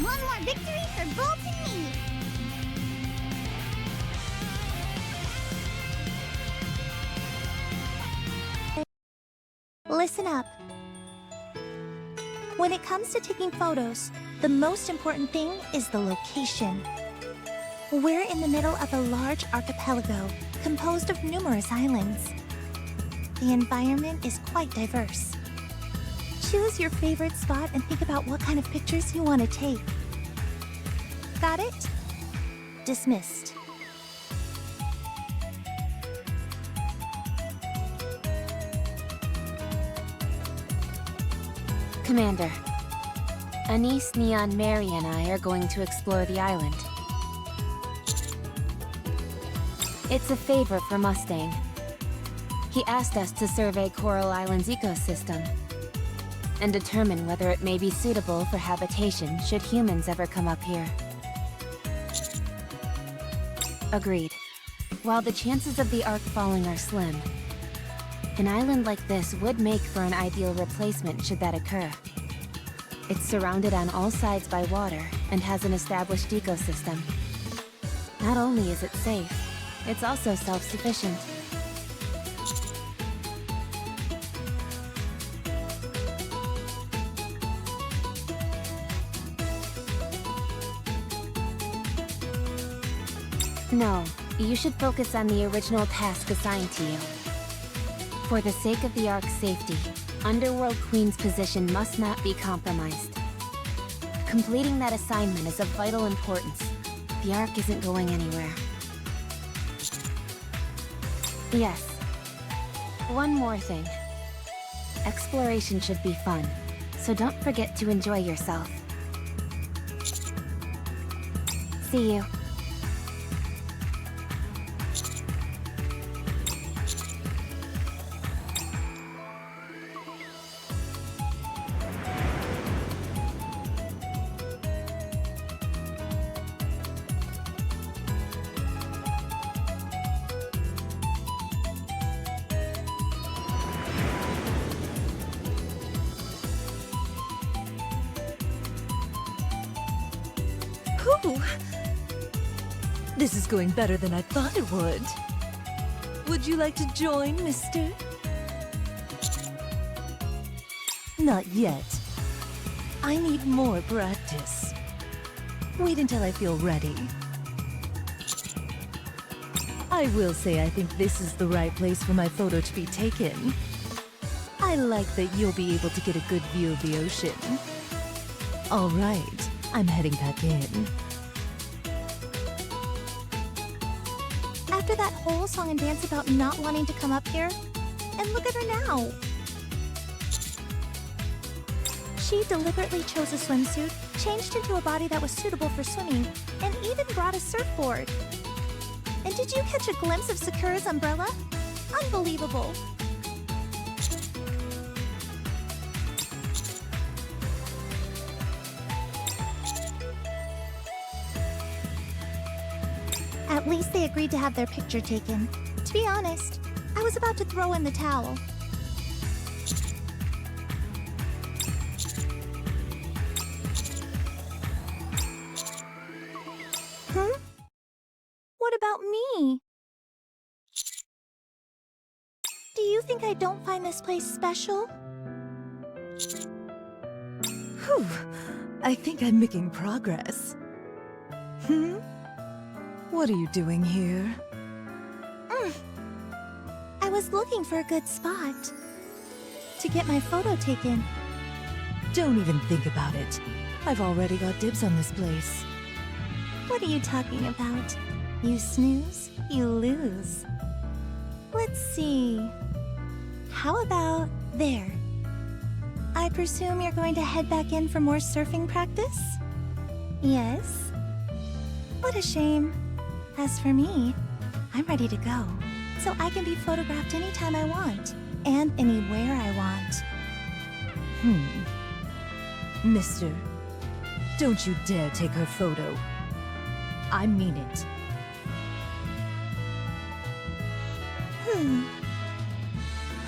[SPEAKER 1] One more victory for Bolt and me! Listen up. When it comes to taking photos, the most important thing is the location. We're in the middle of a large archipelago composed of numerous islands. The environment is quite diverse. Choose your favorite spot and think about what kind of pictures you want to take. Got it? Dismissed.
[SPEAKER 2] Commander, Anise, Neon, Mary, and I are going to explore the island. It's a favor for Mustang. He asked us to survey Coral Island's ecosystem and determine whether it may be suitable for habitation should humans ever come up here. Agreed. While the chances of the Ark falling are slim, an island like this would make for an ideal replacement should that occur. It's surrounded on all sides by water and has an established ecosystem. Not only is it safe, it's also self-sufficient. No, you should focus on the original task assigned to you. For the sake of the Ark's safety, Underworld Queen's position must not be compromised. Completing that assignment is of vital importance. The Ark isn't going anywhere. Yes. One more thing. Exploration should be fun, so don't forget to enjoy yourself. See you.
[SPEAKER 4] Whew. This is going better than I thought it would. Would you like to join, mister? Not yet. I need more practice. Wait until I feel ready. I will say I think this is the right place for my photo to be taken. I like that you'll be able to get a good view of the ocean. All right, I'm heading back in.
[SPEAKER 1] After that whole song and dance about not wanting to come up here, and look at her now. She deliberately chose a swimsuit, changed into a body that was suitable for swimming, and even brought a surfboard. And did you catch a glimpse of Sakura's umbrella? Unbelievable. At least they agreed to have their picture taken. To be honest, I was about to throw in the towel. about me? Do you think I don't find this place special?
[SPEAKER 4] Whew. I think I'm making progress. What are you doing here?
[SPEAKER 1] I was looking for a good spot to get my photo taken.
[SPEAKER 4] Don't even think about it. I've already got dibs on this place.
[SPEAKER 1] What are you talking about? You snooze, you lose. Let's see. How about there? I presume you're going to head back in for more surfing practice? Yes? What a shame. As for me, I'm ready to go, so I can be photographed anytime I want, and anywhere I want.
[SPEAKER 4] Mister, don't you dare take her photo. I mean it.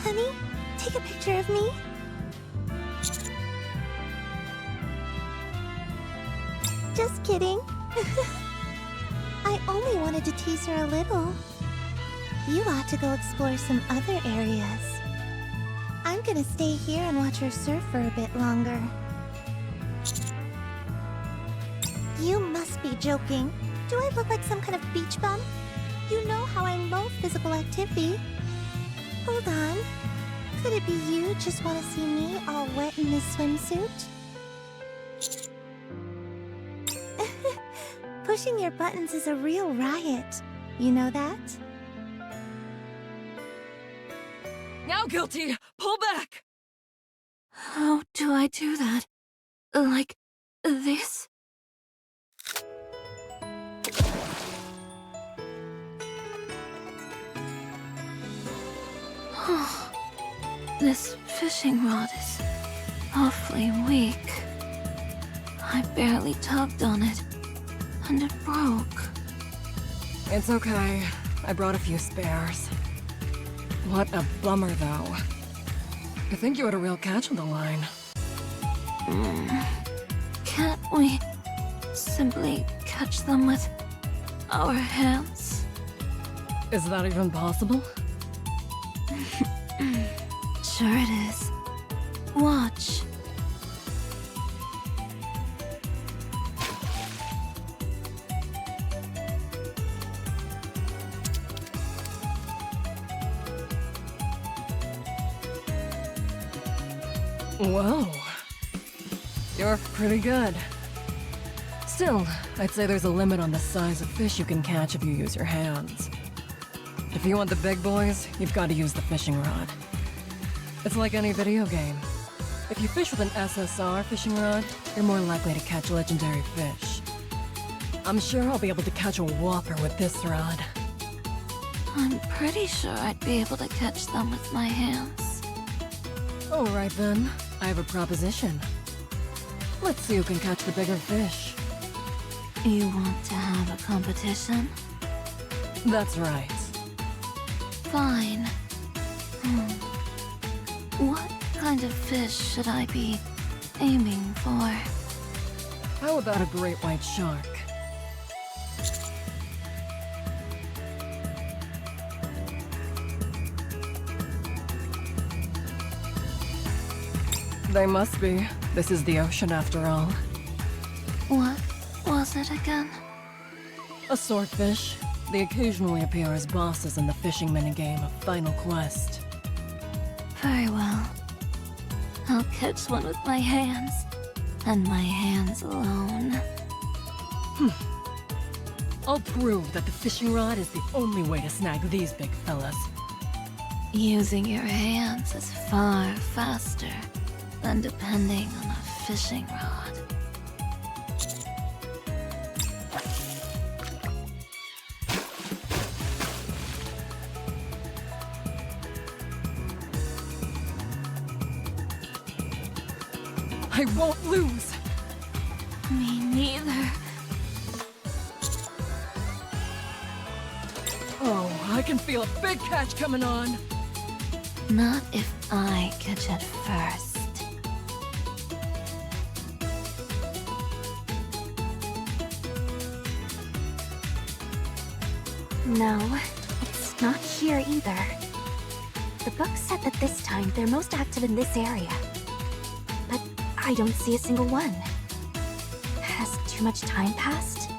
[SPEAKER 1] Honey, take a picture of me. Just kidding. I only wanted to tease her a little. You ought to go explore some other areas. I'm gonna stay here and watch her surf for a bit longer. You must be joking. Do I look like some kind of beach bum? You know how I loathe physical activity. Hold on. Could it be you just want to see me all wet in this swimsuit? Pushing your buttons is a real riot. You know that?
[SPEAKER 7] Now, Guilty! Pull back!
[SPEAKER 3] How do I do that? Like this? This fishing rod is awfully weak. I barely tugged on it, and it broke.
[SPEAKER 7] It's okay. I brought a few spares. What a bummer, though. I think you had a real catch on the line.
[SPEAKER 3] Can't we simply catch them with our hands?
[SPEAKER 7] Is that even possible?
[SPEAKER 3] Sure it is. Watch.
[SPEAKER 7] Whoa. You're pretty good. Still, I'd say there's a limit on the size of fish you can catch if you use your hands. If you want the big boys, you've got to use the fishing rod. It's like any video game. If you fish with an SSR fishing rod, you're more likely to catch legendary fish. I'm sure I'll be able to catch a whopper with this rod.
[SPEAKER 3] I'm pretty sure I'd be able to catch them with my hands.
[SPEAKER 7] Alright then, I have a proposition. Let's see who can catch the bigger fish.
[SPEAKER 3] You want to have a competition?
[SPEAKER 7] That's right.
[SPEAKER 3] Fine. What kind of fish should I be aiming for?
[SPEAKER 7] How about a great white shark? They must be. This is the ocean after all.
[SPEAKER 3] What was it again?
[SPEAKER 7] A swordfish. They occasionally appear as bosses in the fishing minigame of Final Quest.
[SPEAKER 3] Very well. I'll catch one with my hands. And my hands alone.
[SPEAKER 7] I'll prove that the fishing rod is the only way to snag these big fellas.
[SPEAKER 3] Using your hands is far faster than depending on a fishing rod.
[SPEAKER 7] I won't lose!
[SPEAKER 3] Me neither.
[SPEAKER 7] Oh, I can feel a big catch coming on!
[SPEAKER 3] Not if I catch it first.
[SPEAKER 2] No, it's not here either. The book said that this time they're most active in this area. But I don't see a single one. Has too much time passed?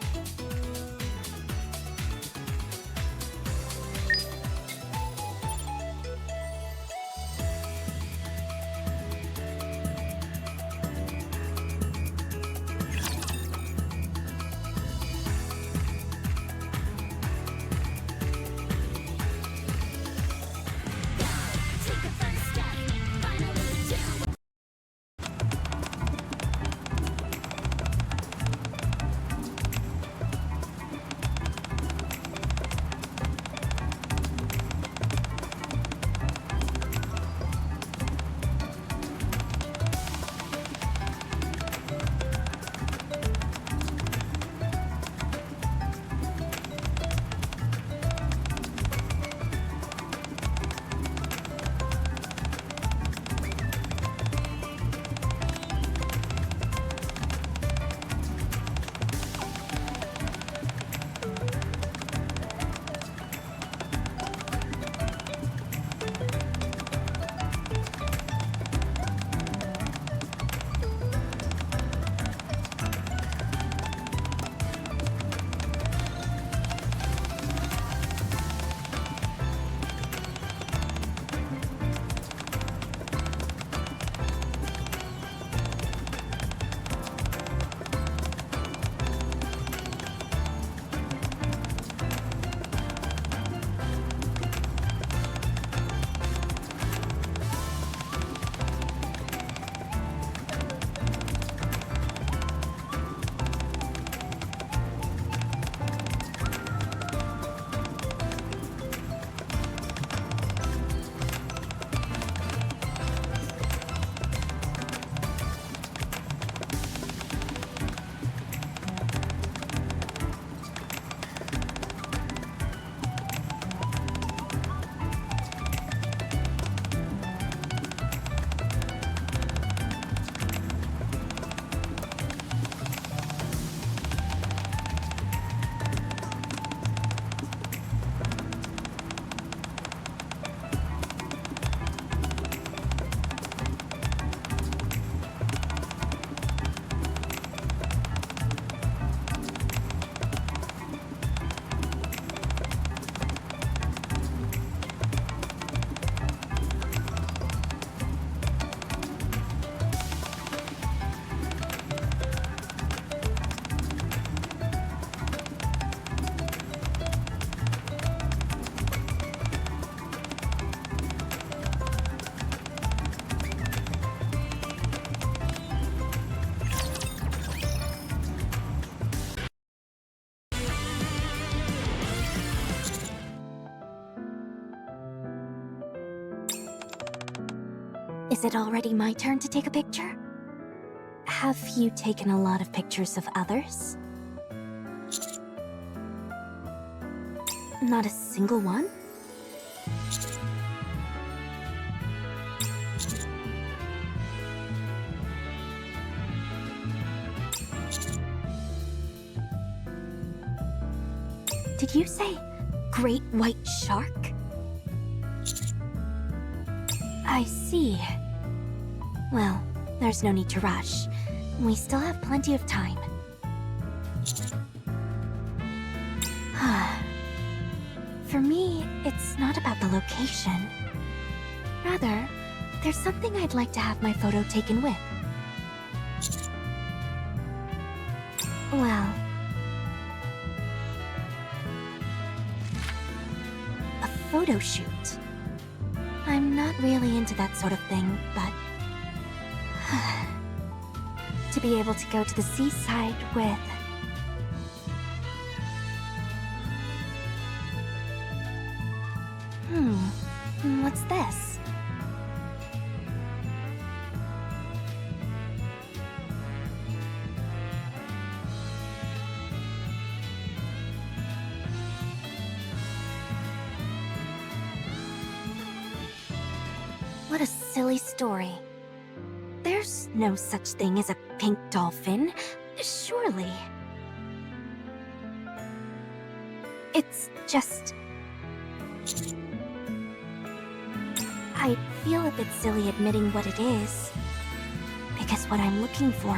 [SPEAKER 2] Is it already my turn to take a picture? Have you taken a lot of pictures of others? Not a single one? Did you say great white shark? I see. Well, there's no need to rush. We still have plenty of time. For me, it's not about the location. Rather, there's something I'd like to have my photo taken with. Well... a photo shoot. I'm not really into that sort of thing, but... to be able to go to the seaside with... what's this? What a silly story. There's no such thing as a pink dolphin, surely. It's just... I feel a bit silly admitting what it is, because what I'm looking for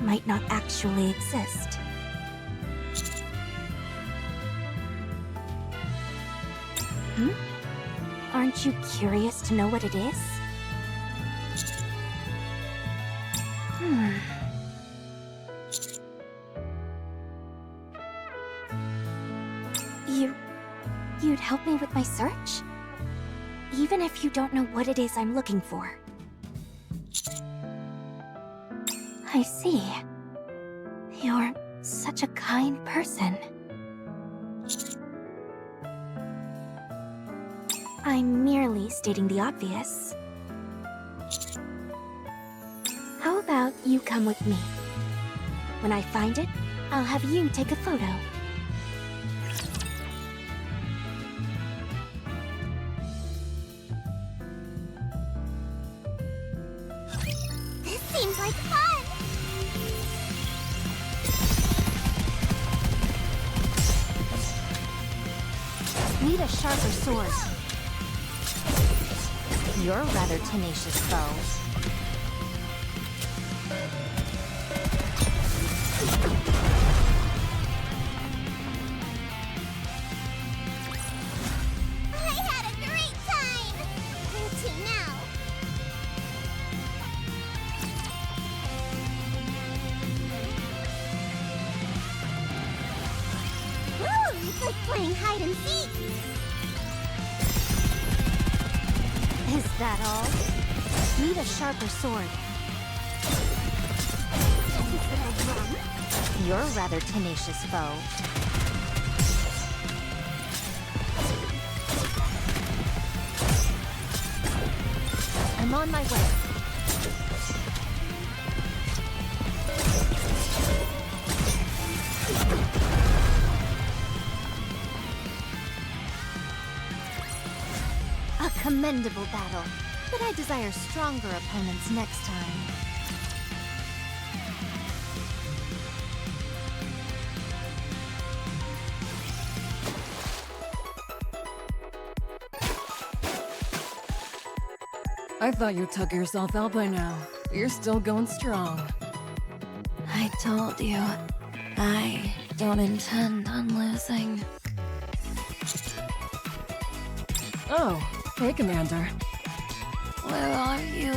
[SPEAKER 2] might not actually exist. Aren't you curious to know what it is? You'd help me with my search? Even if you don't know what it is I'm looking for. I see. You're such a kind person. I'm merely stating the obvious. How about you come with me? When I find it, I'll have you take a photo.
[SPEAKER 1] This seems like fun!
[SPEAKER 2] Need a sharper sword. You're a rather tenacious foe.
[SPEAKER 1] I had a great time! Where to now? Ooh, it's like playing hide and seek!
[SPEAKER 2] Is that all? Need a sharper sword. You're a rather tenacious foe. I'm on my way. A commendable battle, but I desire stronger opponents next time.
[SPEAKER 7] I thought you took yourself out by now. You're still going strong.
[SPEAKER 3] I told you, I don't intend on losing.
[SPEAKER 7] Oh, hey, Commander.
[SPEAKER 3] Where are you,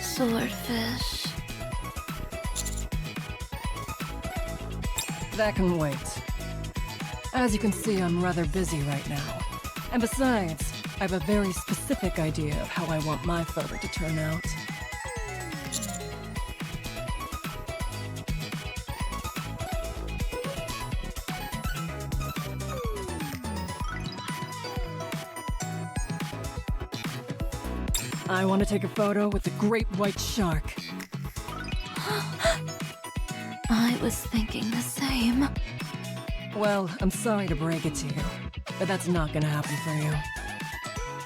[SPEAKER 3] swordfish?
[SPEAKER 7] That can wait. As you can see, I'm rather busy right now. And besides, I have a very specific idea of how I want my photo to turn out. I want to take a photo with the great white shark.
[SPEAKER 3] I was thinking the same.
[SPEAKER 7] Well, I'm sorry to break it to you, but that's not gonna happen for you.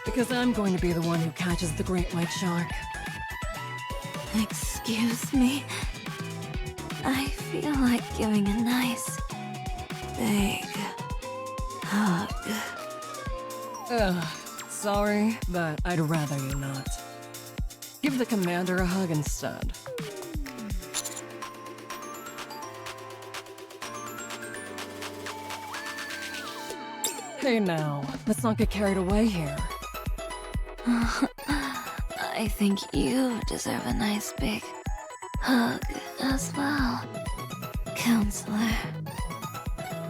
[SPEAKER 7] Because I'm going to be the one who catches the great white shark.
[SPEAKER 3] Excuse me. I feel like giving a nice, big hug.
[SPEAKER 7] Ugh, sorry, but I'd rather you not. Give the commander a hug instead. Hey now, let's not get carried away here.
[SPEAKER 3] I think you deserve a nice big hug as well, Counselor.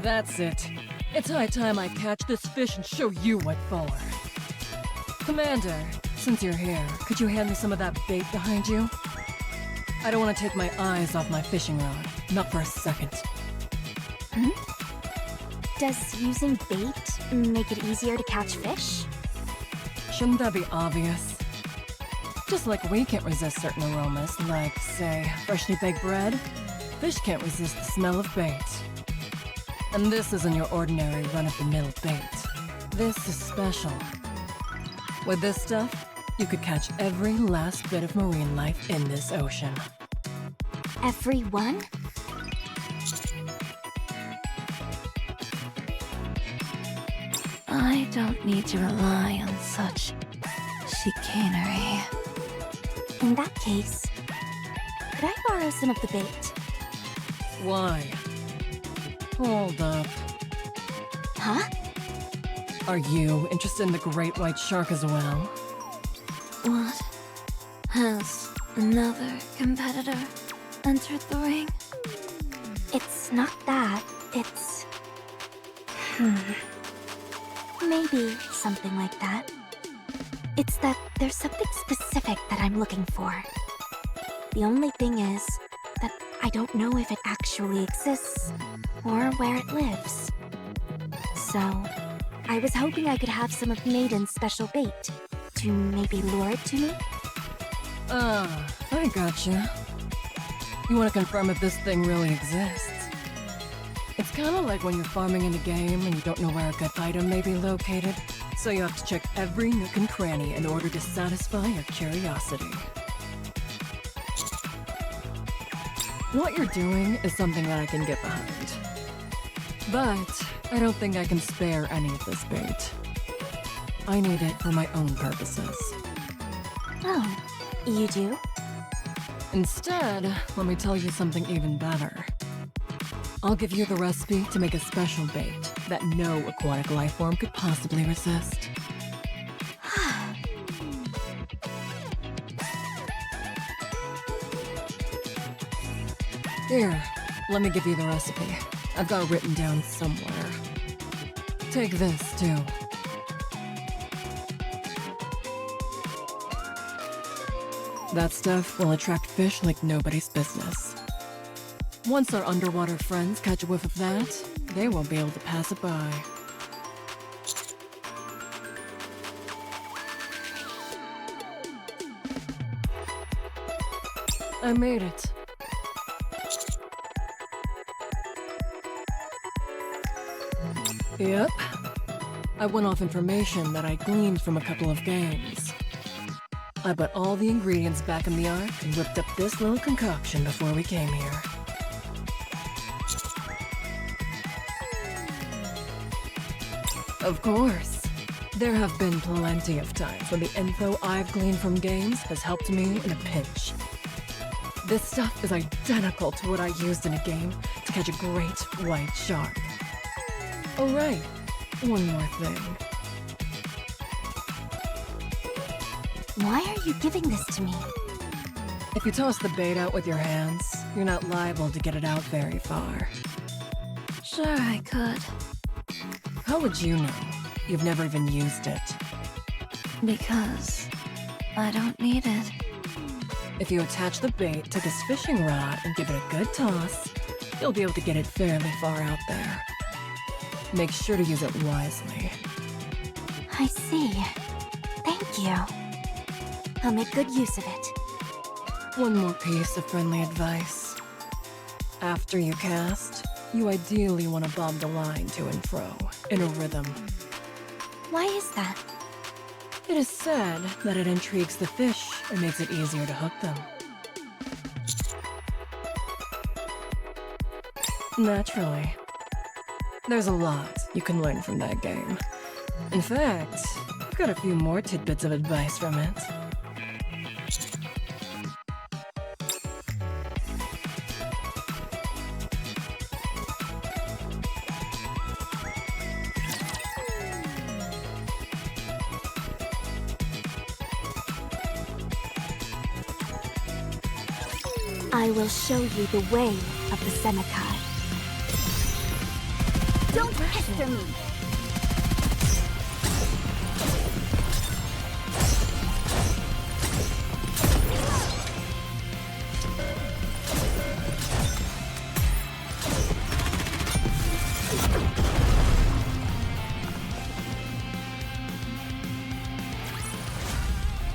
[SPEAKER 7] That's it. It's high time I catch this fish and show you what for. Commander, since you're here, could you hand me some of that bait behind you? I don't want to take my eyes off my fishing rod. Not for a second.
[SPEAKER 2] Does using bait make it easier to catch fish?
[SPEAKER 7] Shouldn't that be obvious? Just like we can't resist certain aromas, like, say, freshly baked bread, fish can't resist the smell of bait. And this isn't your ordinary run-of-the-mill bait. This is special. With this stuff, you could catch every last bit of marine life in this ocean.
[SPEAKER 2] Everyone?
[SPEAKER 3] I don't need to rely on such chicanery.
[SPEAKER 2] In that case, could I borrow some of the bait?
[SPEAKER 7] Why? Hold up.
[SPEAKER 2] Huh?
[SPEAKER 7] Are you interested in the great white shark as well?
[SPEAKER 3] What? Has another competitor entered the ring?
[SPEAKER 2] It's not that. It's... Maybe something like that. It's that there's something specific that I'm looking for. The only thing is that I don't know if it actually exists or where it lives. So, I was hoping I could have some of Maiden's special bait to maybe lure it to me.
[SPEAKER 7] I gotcha. You want to confirm if this thing really exists? It's kind of like when you're farming in a game and you don't know where a good item may be located, so you have to check every nook and cranny in order to satisfy your curiosity. What you're doing is something that I can get behind. But I don't think I can spare any of this bait. I need it for my own purposes.
[SPEAKER 2] Oh, you do?
[SPEAKER 7] Instead, let me tell you something even better. I'll give you the recipe to make a special bait that no aquatic life form could possibly resist. Here, let me give you the recipe. I've got it written down somewhere. Take this, too. That stuff will attract fish like nobody's business. Once our underwater friends catch a whiff of that, they won't be able to pass it by. I made it. Yep. I went off information that I gleaned from a couple of games. I put all the ingredients back in the Ark and whipped up this little concoction before we came here. Of course. There have been plenty of times when the info I've gleaned from games has helped me in a pinch. This stuff is identical to what I used in a game to catch a great white shark. Oh right, one more thing.
[SPEAKER 2] Why are you giving this to me?
[SPEAKER 7] If you toss the bait out with your hands, you're not liable to get it out very far.
[SPEAKER 3] Sure, I could.
[SPEAKER 7] How would you know? You've never even used it.
[SPEAKER 3] Because I don't need it.
[SPEAKER 7] If you attach the bait to this fishing rod and give it a good toss, you'll be able to get it fairly far out there. Make sure to use it wisely.
[SPEAKER 2] I see. Thank you. I'll make good use of it.
[SPEAKER 7] One more piece of friendly advice. After you cast, you ideally want to bob the line to and fro, in a rhythm.
[SPEAKER 2] Why is that?
[SPEAKER 7] It is said that it intrigues the fish and makes it easier to hook them. Naturally. There's a lot you can learn from that game. In fact, I've got a few more tidbits of advice from it.
[SPEAKER 2] I will show you the way of the Senekai.
[SPEAKER 1] Don't pester me!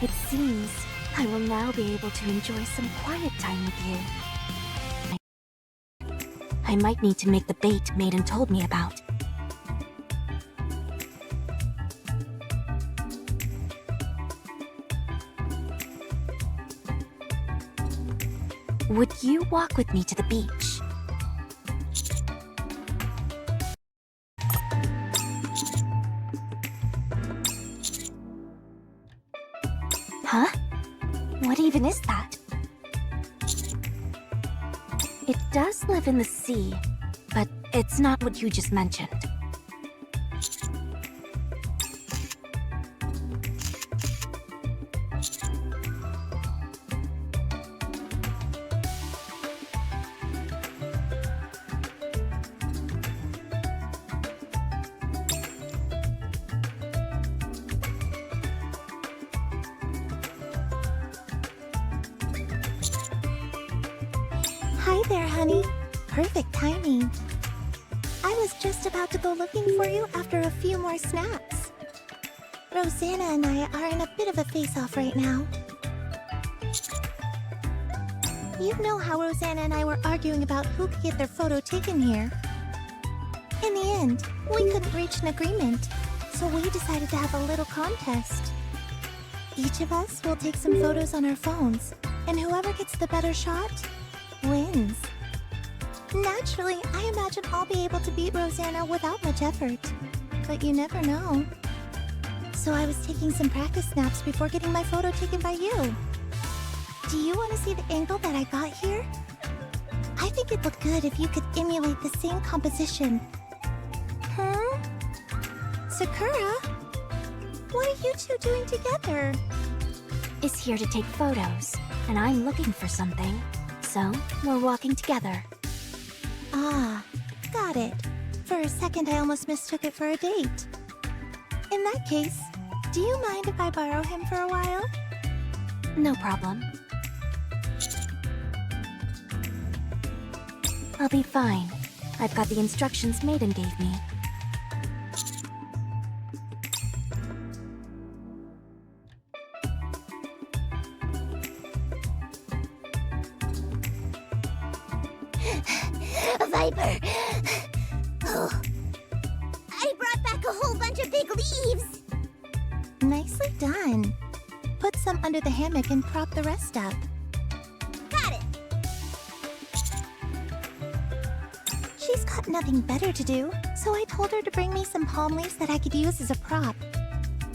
[SPEAKER 2] It seems I will now be able to enjoy some quiet time with you. I might need to make the bait Maiden told me about. Would you walk with me to the beach? It does live in the sea, but it's not what you just mentioned.
[SPEAKER 1] Hi there, honey. Perfect timing. I was just about to go looking for you after a few more snaps. Rosanna and I are in a bit of a face-off right now. You know how Rosanna and I were arguing about who could get their photo taken here. In the end, we couldn't reach an agreement, so we decided to have a little contest. Each of us will take some photos on our phones, and whoever gets the better shot wins. Naturally, I imagine I'll be able to beat Rosanna without much effort, but you never know. So I was taking some practice snaps before getting my photo taken by you. Do you want to see the angle that I got here? I think it'd look good if you could emulate the same composition. Huh? Sakura? What are you two doing together?
[SPEAKER 2] Is here to take photos, and I'm looking for something. So, we're walking together.
[SPEAKER 1] Ah, got it. For a second, I almost mistook it for a date. In that case, do you mind if I borrow him for a while?
[SPEAKER 2] No problem. I'll be fine. I've got the instructions Maiden gave me.
[SPEAKER 1] Viper! Oh. I brought back a whole bunch of big leaves! Nicely done. Put some under the hammock and prop the rest up. Got it! She's got nothing better to do, so I told her to bring me some palm leaves that I could use as a prop.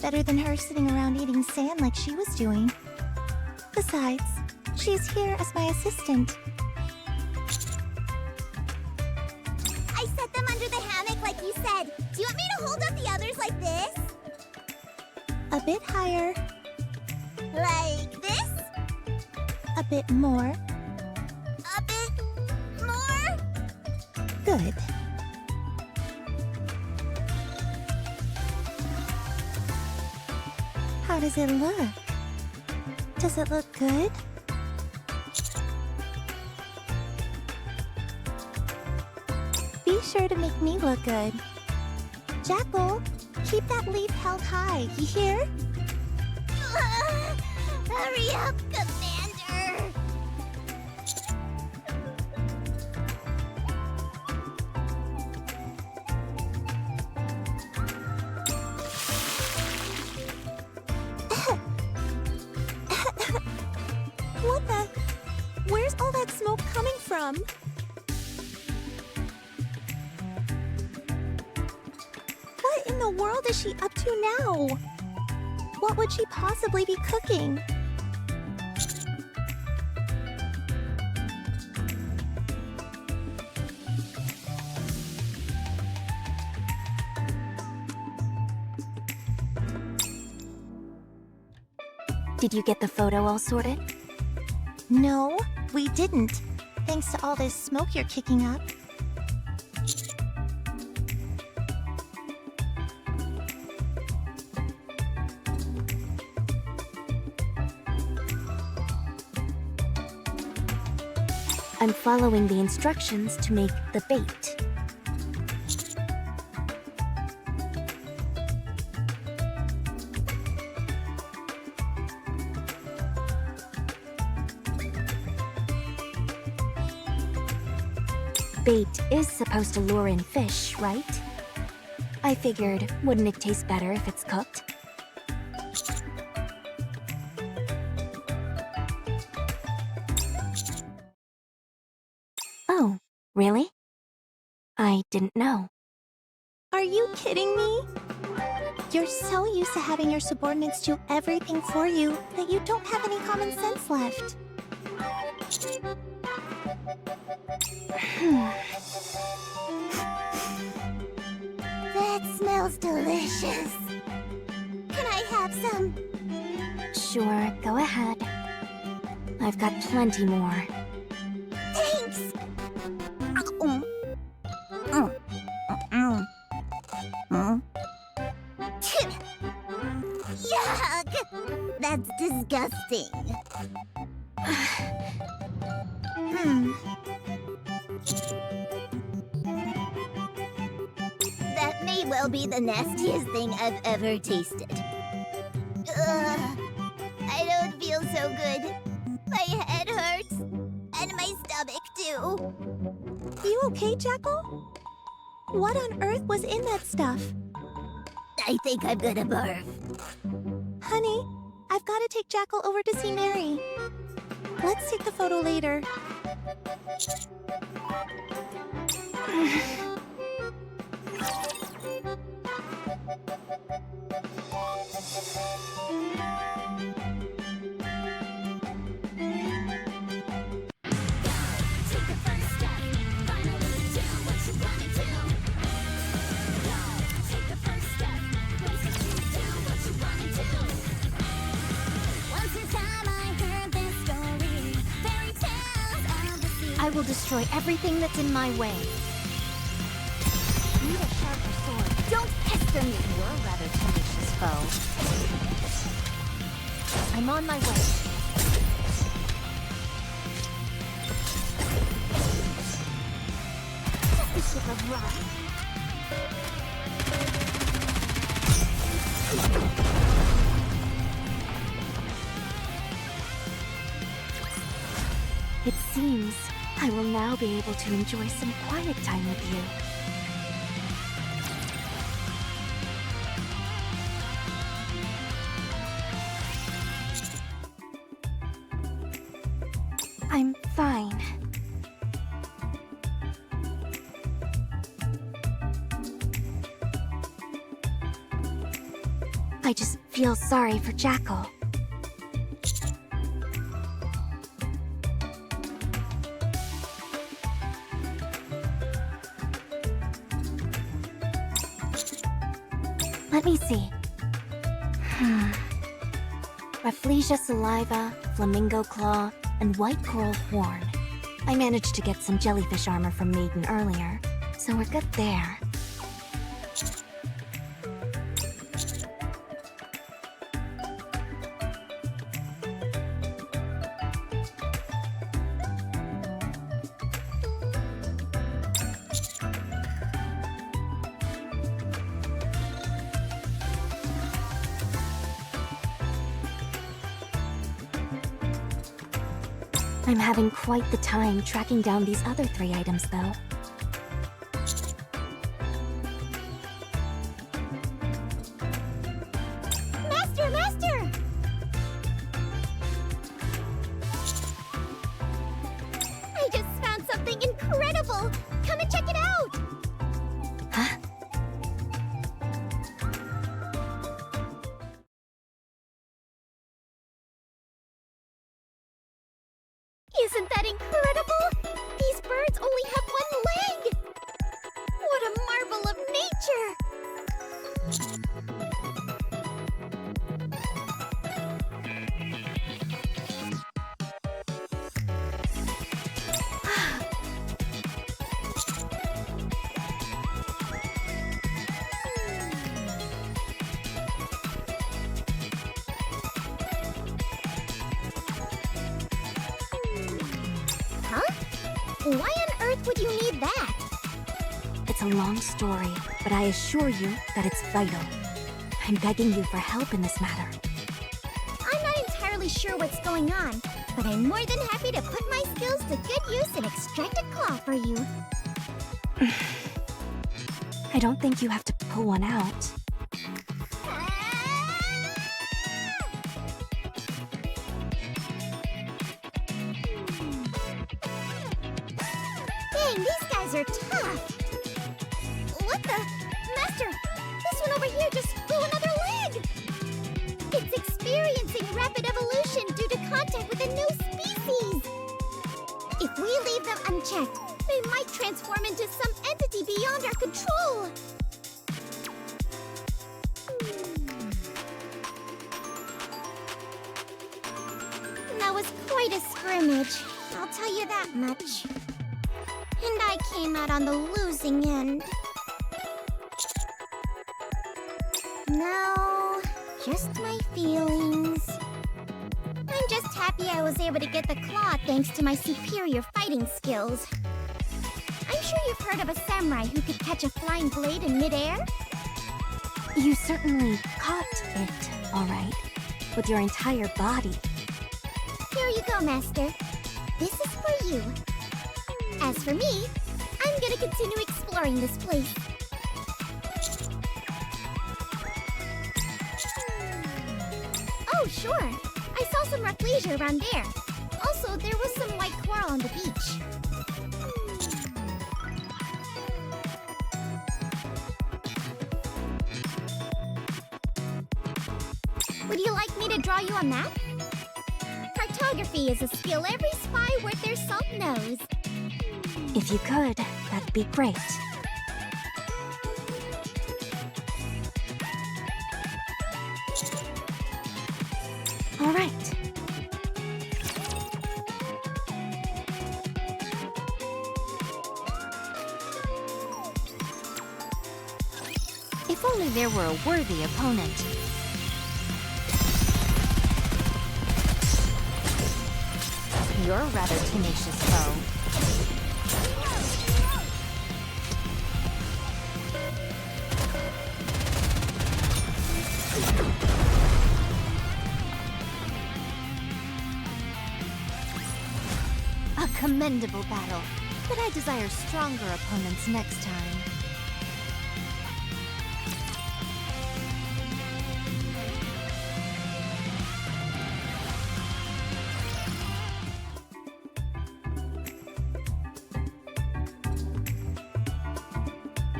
[SPEAKER 1] Better than her sitting around eating sand like she was doing. Besides, she's here as my assistant. I set them under the hammock like you said. Do you want me to hold up the others like this? A bit higher. Like this? A bit more. A bit more? Good. How does it look? Does it look good? Be sure to make me look good. Jackal, keep that leaf held high, you hear? Hurry up, Commander! What the? Where's all that smoke coming from? What in the world is she up to now? What would she possibly be cooking?
[SPEAKER 2] Did you get the photo all sorted?
[SPEAKER 1] No, we didn't. Thanks to all this smoke you're kicking up.
[SPEAKER 2] I'm following the instructions to make the bait. Bait is supposed to lure in fish, right? I figured, wouldn't it taste better if it's cooked? Oh, really? I didn't know.
[SPEAKER 1] Are you kidding me? You're so used to having your subordinates do everything for you that you don't have any common sense left. That smells delicious. Can I have some?
[SPEAKER 2] Sure, go ahead. I've got plenty more.
[SPEAKER 1] Thanks. Yuck! That's disgusting. That may well be the nastiest thing I've ever tasted. Ugh, I don't feel so good. My head hurts. And my stomach, too.
[SPEAKER 8] You okay, Jackal? What on earth was in that stuff?
[SPEAKER 1] I think I'm gonna barf.
[SPEAKER 8] Honey, I've got to take Jackal over to see Mary. Let's take the photo later.
[SPEAKER 2] I will destroy everything that's in my way. Need a sharper sword. Don't pester me. You're a rather tenacious foe. I'm on my way. This is a run. It seems I will now be able to enjoy some quiet time with you. I'm fine. I just feel sorry for Jackal. Let me see. Rafflesia saliva, flamingo claw, and white coral horn. I managed to get some jellyfish armor from Maiden earlier, so we're good there. I'm having quite the time tracking down these other 3 items, though.
[SPEAKER 1] Master! Master! I just found something incredible! Come and check it out!
[SPEAKER 2] Huh?
[SPEAKER 1] Isn't that incredible? These birds only have 1 leg! What a marvel of nature! Huh? Why on earth would you need that?
[SPEAKER 2] It's a long story, but I assure you that it's vital. I'm begging you for help in this matter.
[SPEAKER 1] I'm not entirely sure what's going on, but I'm more than happy to put my skills to good use and extract a claw for you.
[SPEAKER 2] I don't think you have to pull one out.
[SPEAKER 1] Dang, these guys are tough! What the? Master, this one over here just grew another leg! It's experiencing rapid evolution due to contact with a new species! If we leave them unchecked, They might transform into some entity beyond our control. That was quite a scrimmage, I'll tell you that much. And I came out on the losing end. No, just my feelings. I'm just happy I was able to get the claw thanks to my superior fighting skills. I'm sure you've heard of a samurai who could catch a flying blade in midair?
[SPEAKER 2] You certainly caught it, all right, with your entire body.
[SPEAKER 1] Here you go, Master. This is for you. As for me, I'm gonna continue exploring this place. Oh, sure. I saw some rafflesia around there. Also, there was some white coral on the beach. Would you like me to draw you a map? Cartography is a skill every spy worth their salt knows.
[SPEAKER 2] If you could, that'd be great. All right.
[SPEAKER 3] If only there were a worthy opponent. You're a rather tenacious foe. A commendable battle, but I desire stronger opponents next time.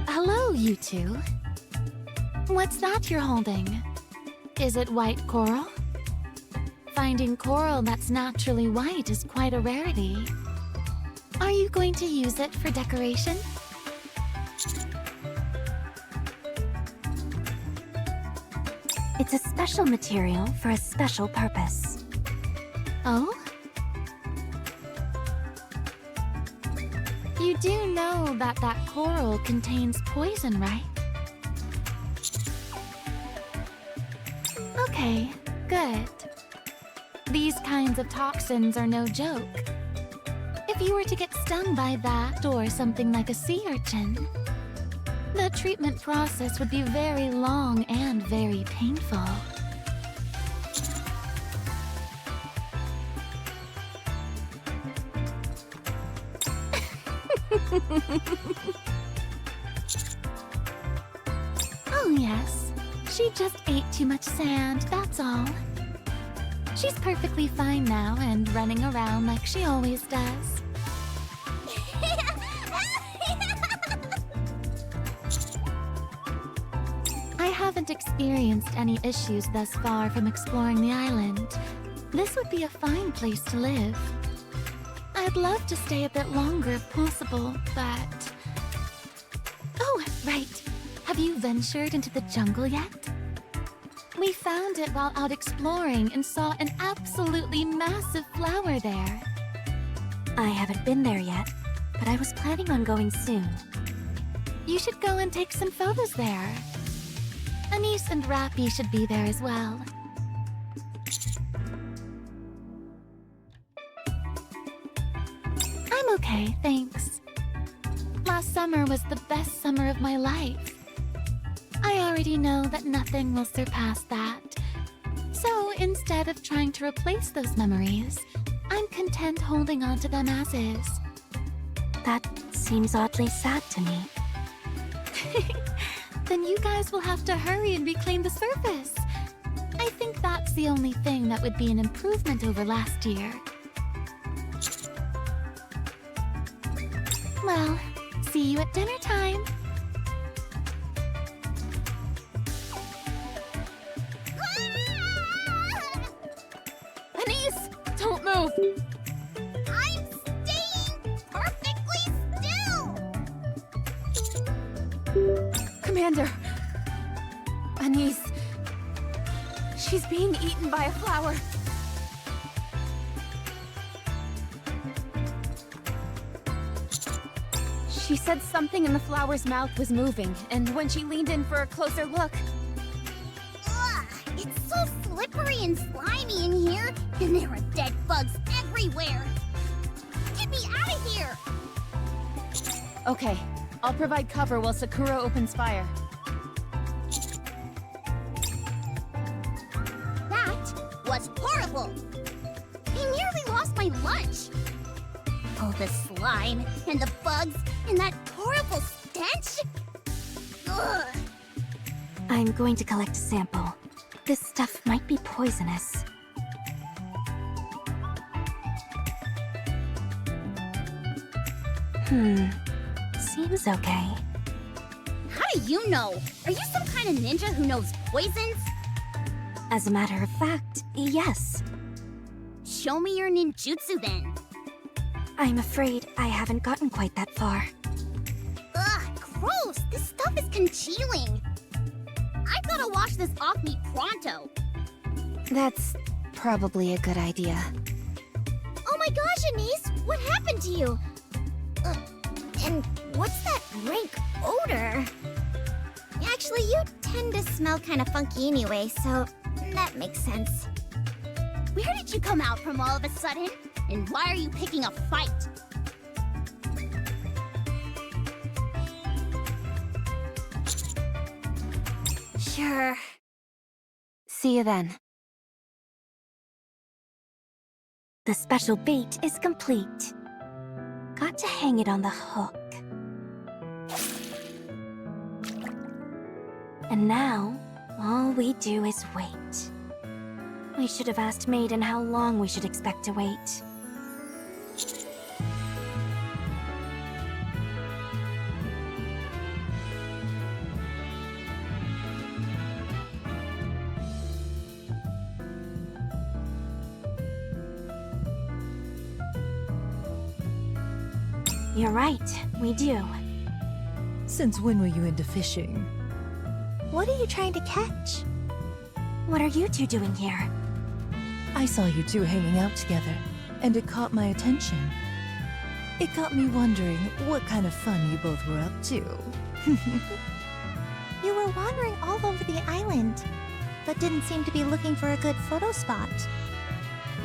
[SPEAKER 2] Hello, you two. What's that you're holding? Is it white coral? Finding coral that's naturally white is quite a rarity. Are you going to use it for decoration? It's a special material for a special purpose. Oh? You do know that coral contains poison, right? Okay, good. These kinds of toxins are no joke. If you were to get stung by that or something like a sea urchin, the treatment process would be very long and very painful. Oh yes, she just ate too much sand, that's all. She's perfectly fine now and running around like she always does. I haven't experienced any issues thus far from exploring the island. This would be a fine place to live. I'd love to stay a bit longer if possible, but... Oh, right. Have you ventured into the jungle yet? We found it while out exploring and saw an absolutely massive flower there. I haven't been there yet, but I was planning on going soon. You should go and take some photos there. Anise and Rappy should be there as well. I'm okay, thanks. Last summer was the best summer of my life. I already know that nothing will surpass that. So instead of trying to replace those memories, I'm content holding on to them as is. That seems oddly sad to me. Then you guys will have to hurry and reclaim the surface. I think that's the only thing that would be an improvement over last year. Well, see you at dinner time.
[SPEAKER 3] Anise, don't move!
[SPEAKER 1] I'm staying perfectly
[SPEAKER 9] Commander! Anise... She's being eaten by a flower. She said something in the flower's mouth was moving, and when she leaned in for a closer look...
[SPEAKER 1] Ugh, it's so slippery and slimy in here, and there are dead bugs everywhere. Get me out of here!
[SPEAKER 9] Okay, I'll provide cover while Sakura opens fire.
[SPEAKER 1] That was horrible! I nearly lost my lunch! All the slime, and the bugs, and that horrible stench! Ugh!
[SPEAKER 2] I'm going to collect a sample. This stuff might be poisonous. Seems okay.
[SPEAKER 1] How do you know? Are you some kind of ninja who knows poisons?
[SPEAKER 2] As a matter of fact, yes.
[SPEAKER 1] Show me your ninjutsu then.
[SPEAKER 2] I'm afraid I haven't gotten quite that far.
[SPEAKER 1] Ugh, gross! This stuff is congealing! I gotta wash this off me pronto!
[SPEAKER 2] That's probably a good idea.
[SPEAKER 1] Oh my gosh, Anise! What happened to you? And what's that rank odor? Actually, you tend to smell kind of funky anyway, so that makes sense. Where did you come out from all of a sudden? And why are you picking a fight?
[SPEAKER 2] Sure. See you then. The special bait is complete. Got to hang it on the hook. And now, all we do is wait. I should have asked Maiden how long we should expect to wait. You're right, we do.
[SPEAKER 4] Since when were you into fishing?
[SPEAKER 8] What are you trying to catch?
[SPEAKER 2] What are you two doing here?
[SPEAKER 4] I saw you two hanging out together, and it caught my attention. It got me wondering what kind of fun you both were up to.
[SPEAKER 8] You were wandering all over the island, but didn't seem to be looking for a good photo spot.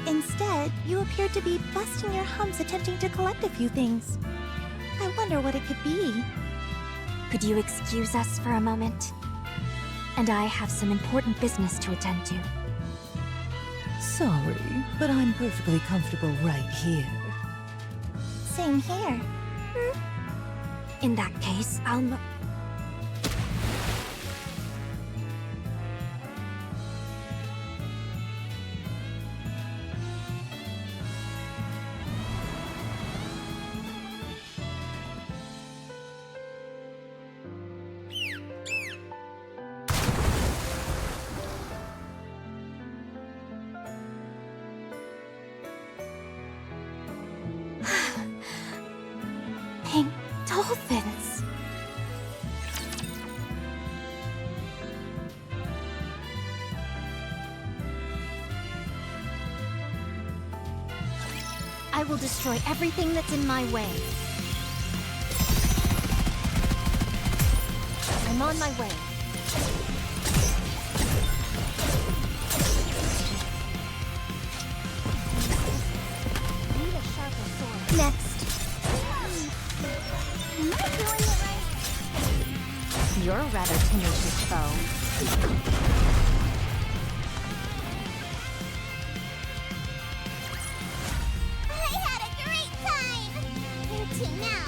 [SPEAKER 8] Instead, you appeared to be busting your humps attempting to collect a few things. I wonder what it could be.
[SPEAKER 2] Could you excuse us for a moment? And I have some important business to attend to.
[SPEAKER 4] Sorry, but I'm perfectly comfortable right here.
[SPEAKER 8] Same here.
[SPEAKER 2] In that case, I'll... Pink dolphins.
[SPEAKER 9] I will destroy everything that's in my way. I'm on my way. Need a sharper sword.
[SPEAKER 8] Next.
[SPEAKER 1] Am I doing it right?
[SPEAKER 9] You're a rather tenacious foe.
[SPEAKER 1] I had a great time! You two now.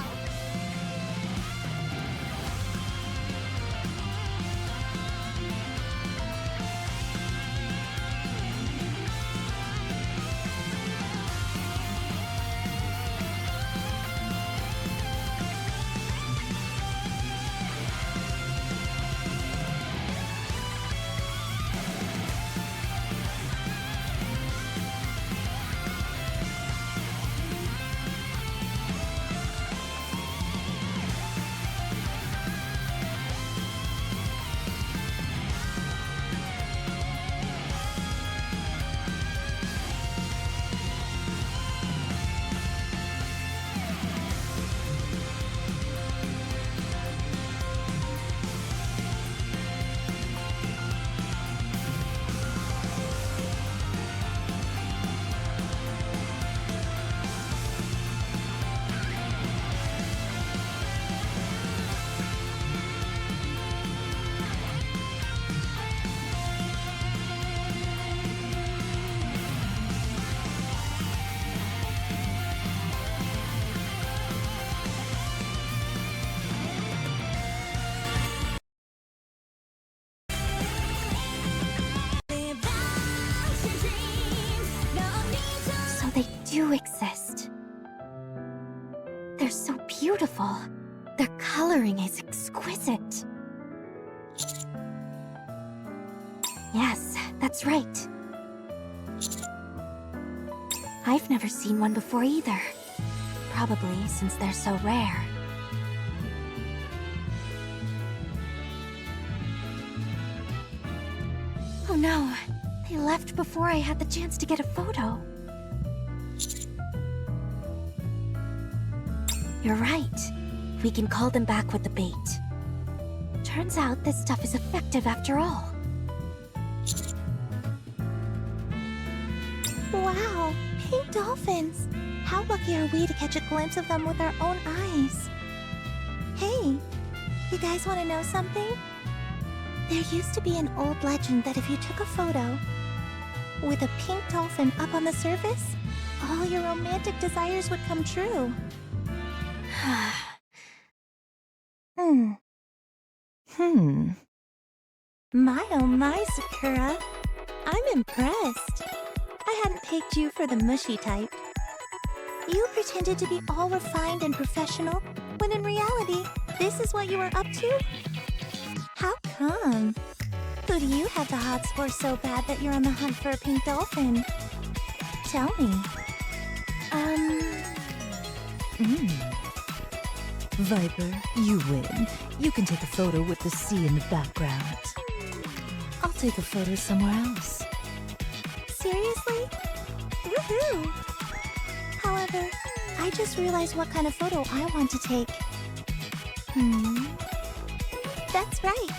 [SPEAKER 2] do exist. They're so beautiful. Their coloring is exquisite. Yes, that's right. I've never seen one before either. Probably since they're so rare. Oh no, they left before I had the chance to get a photo. You're right. We can call them back with the bait. Turns out this stuff is effective after all.
[SPEAKER 8] Wow, pink dolphins! How lucky are we to catch a glimpse of them with our own eyes? Hey, you guys want to know something? There used to be an old legend that if you took a photo with a pink dolphin up on the surface, all your romantic desires would come true. My oh my, Sakura. I'm impressed. I hadn't picked you for the mushy type. You pretended to be all refined and professional, when in reality, this is what you were up to? How come? Who do you have the hots for so bad that you're on the hunt for a pink dolphin? Tell me.
[SPEAKER 4] Viper, you win. You can take a photo with the sea in the background. I'll take a photo somewhere else.
[SPEAKER 8] Seriously? Woohoo! However, I just realized what kind of photo I want to take. That's right.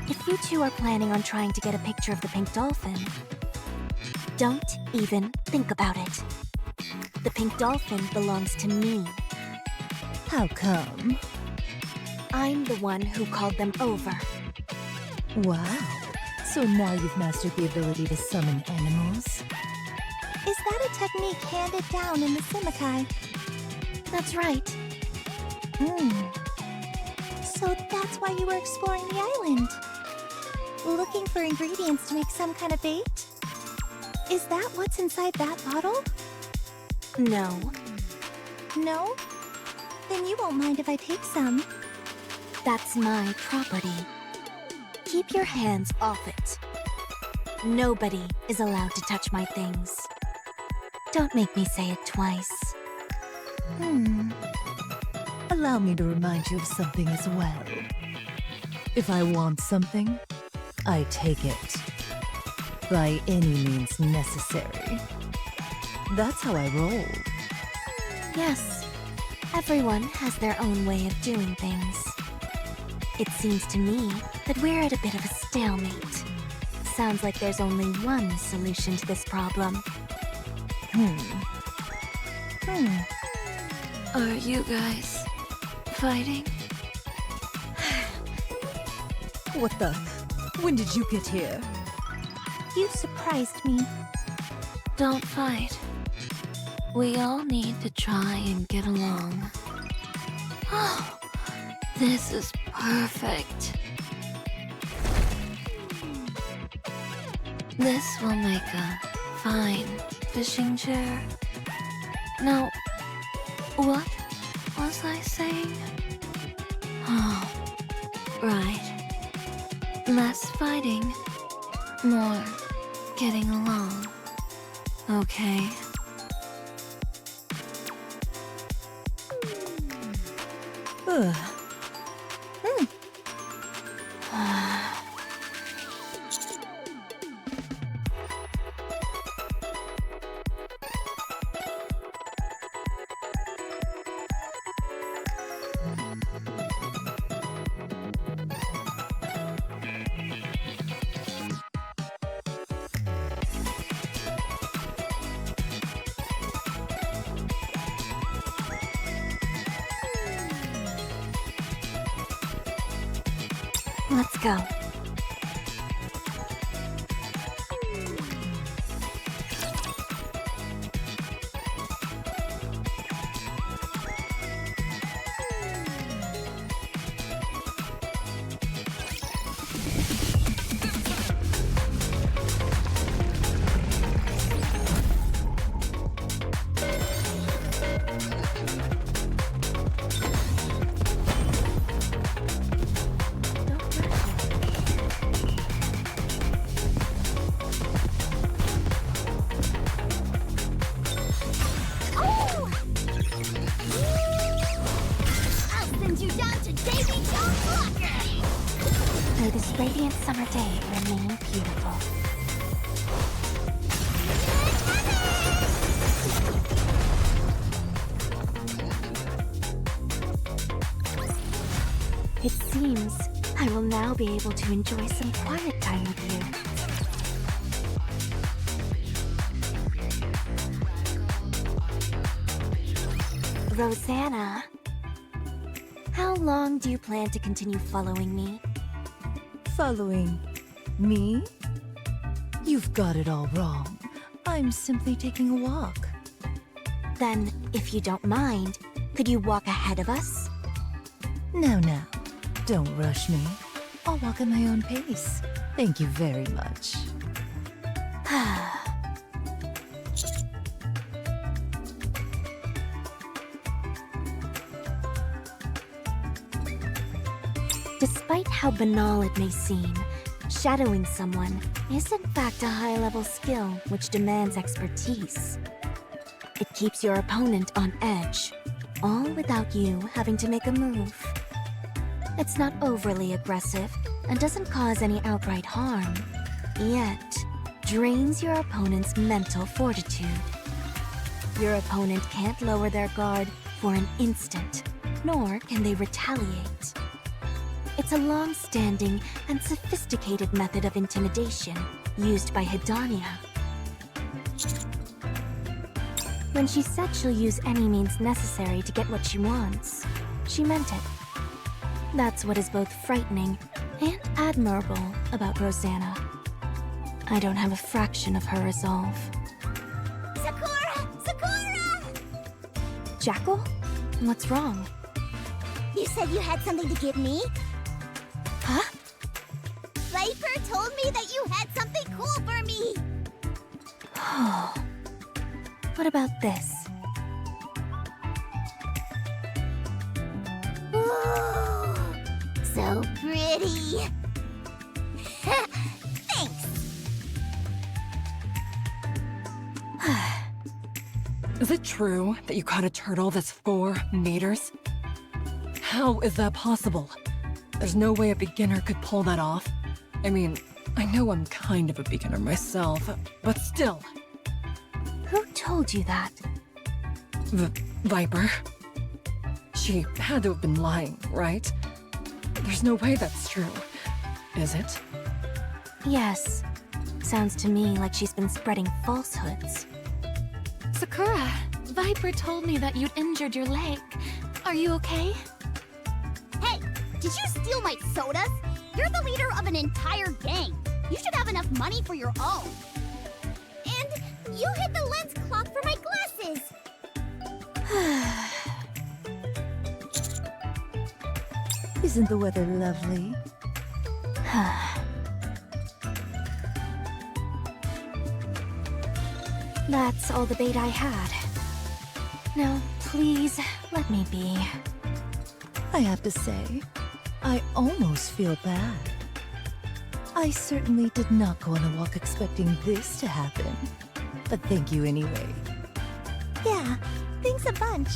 [SPEAKER 2] If you two are planning on trying to get a picture of the pink dolphin, don't even think about it. The pink dolphin belongs to me.
[SPEAKER 4] How come?
[SPEAKER 2] I'm the one who called them over.
[SPEAKER 4] Wow. So now you've mastered the ability to summon animals?
[SPEAKER 8] Is that a technique handed down in the Simikai?
[SPEAKER 2] That's right.
[SPEAKER 8] So that's why you were exploring the island? Looking for ingredients to make some kind of bait? Is that what's inside that bottle?
[SPEAKER 2] No.
[SPEAKER 8] No? Then you won't mind if I take some.
[SPEAKER 2] That's my property. Keep your hands off it. Nobody is allowed to touch my things. Don't make me say it twice.
[SPEAKER 4] Allow me to remind you of something as well. If I want something, I take it. By any means necessary. That's how I roll.
[SPEAKER 2] Yes, everyone has their own way of doing things. It seems to me that we're at a bit of a stalemate. Sounds like there's only one solution to this problem.
[SPEAKER 3] Are you guys fighting?
[SPEAKER 4] What the? When did you get here?
[SPEAKER 8] You surprised me.
[SPEAKER 3] Don't fight. We all need to try and get along. Oh, this is perfect. This will make a fine fishing chair. Now, what was I saying? Oh, right. Less fighting, more getting along. Okay.
[SPEAKER 4] Ugh.
[SPEAKER 2] Let's go. this radiant summer day remain beautiful. It seems I will now be able to enjoy some quiet time with you. Rosanna, how long do you plan to continue following me?
[SPEAKER 4] Following me? You've got it all wrong. I'm simply taking a walk.
[SPEAKER 2] Then, if you don't mind, could you walk ahead of us?
[SPEAKER 4] Now, don't rush me. I'll walk at my own pace. Thank you very much.
[SPEAKER 2] Despite how banal it may seem, shadowing someone is in fact a high-level skill which demands expertise. It keeps your opponent on edge, all without you having to make a move. It's not overly aggressive and doesn't cause any outright harm, yet drains your opponent's mental fortitude. Your opponent can't lower their guard for an instant, nor can they retaliate. It's a long-standing and sophisticated method of intimidation used by Hedania. When she said she'll use any means necessary to get what she wants, she meant it. That's what is both frightening and admirable about Rosanna. I don't have a fraction of her resolve.
[SPEAKER 1] Sakura! Sakura!
[SPEAKER 2] Jackal? What's wrong?
[SPEAKER 1] You said you had something to give me?
[SPEAKER 2] Huh?
[SPEAKER 1] Viper told me that you had something cool for me!
[SPEAKER 2] What about this?
[SPEAKER 1] Ooh, so pretty! Thanks!
[SPEAKER 7] Is it true that you caught a turtle that's 4 meters? How is that possible? There's no way a beginner could pull that off. I mean, I know I'm kind of a beginner myself, but still.
[SPEAKER 2] Who told you that?
[SPEAKER 7] Viper. She had to have been lying, right? There's no way that's true, is it?
[SPEAKER 2] Yes. Sounds to me like she's been spreading falsehoods.
[SPEAKER 9] Sakura, Viper told me that you'd injured your leg. Are you okay?
[SPEAKER 1] Hey, did you steal my sodas? You're the leader of an entire gang. You should have enough money for your own. And you hit the lens clock for my glasses.
[SPEAKER 4] Isn't the weather lovely?
[SPEAKER 2] That's all the bait I had. Now, please, let me be.
[SPEAKER 4] I have to say, I almost feel bad. I certainly did not go on a walk expecting this to happen. But thank you anyway.
[SPEAKER 8] Yeah, thanks a bunch.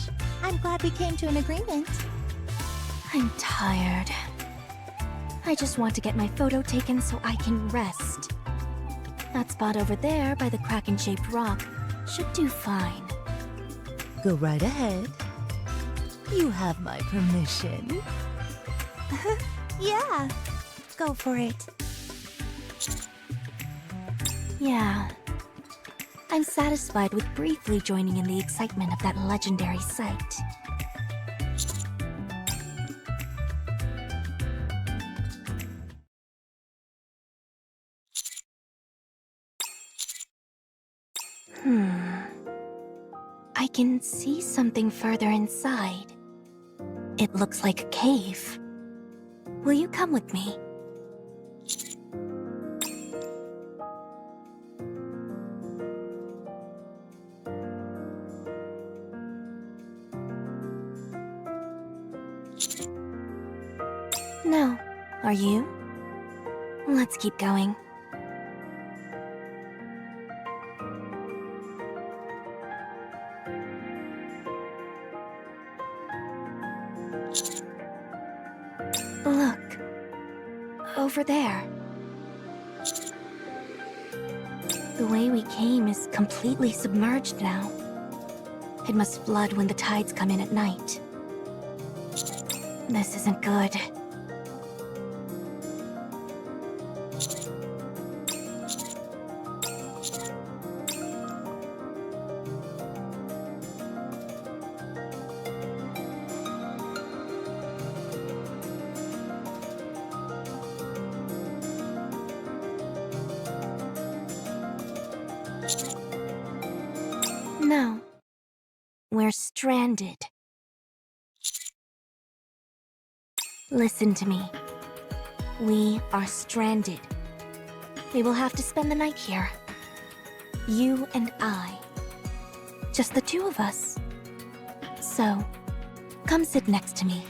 [SPEAKER 8] I'm glad we came to an agreement.
[SPEAKER 2] I'm tired. I just want to get my photo taken so I can rest. That spot over there by the kraken-shaped rock should do fine.
[SPEAKER 4] Go right ahead. You have my permission.
[SPEAKER 8] Yeah, go for it.
[SPEAKER 2] Yeah. I'm satisfied with briefly joining in the excitement of that legendary sight. I can see something further inside. It looks like a cave. Will you come with me? No. Are you? Let's keep going. Look. over there. The way we came is completely submerged now. It must flood when the tides come in at night. This isn't good. No. We're stranded. Listen to me. We are stranded. We will have to spend the night here. You and I. Just the two of us. So, come sit next to me.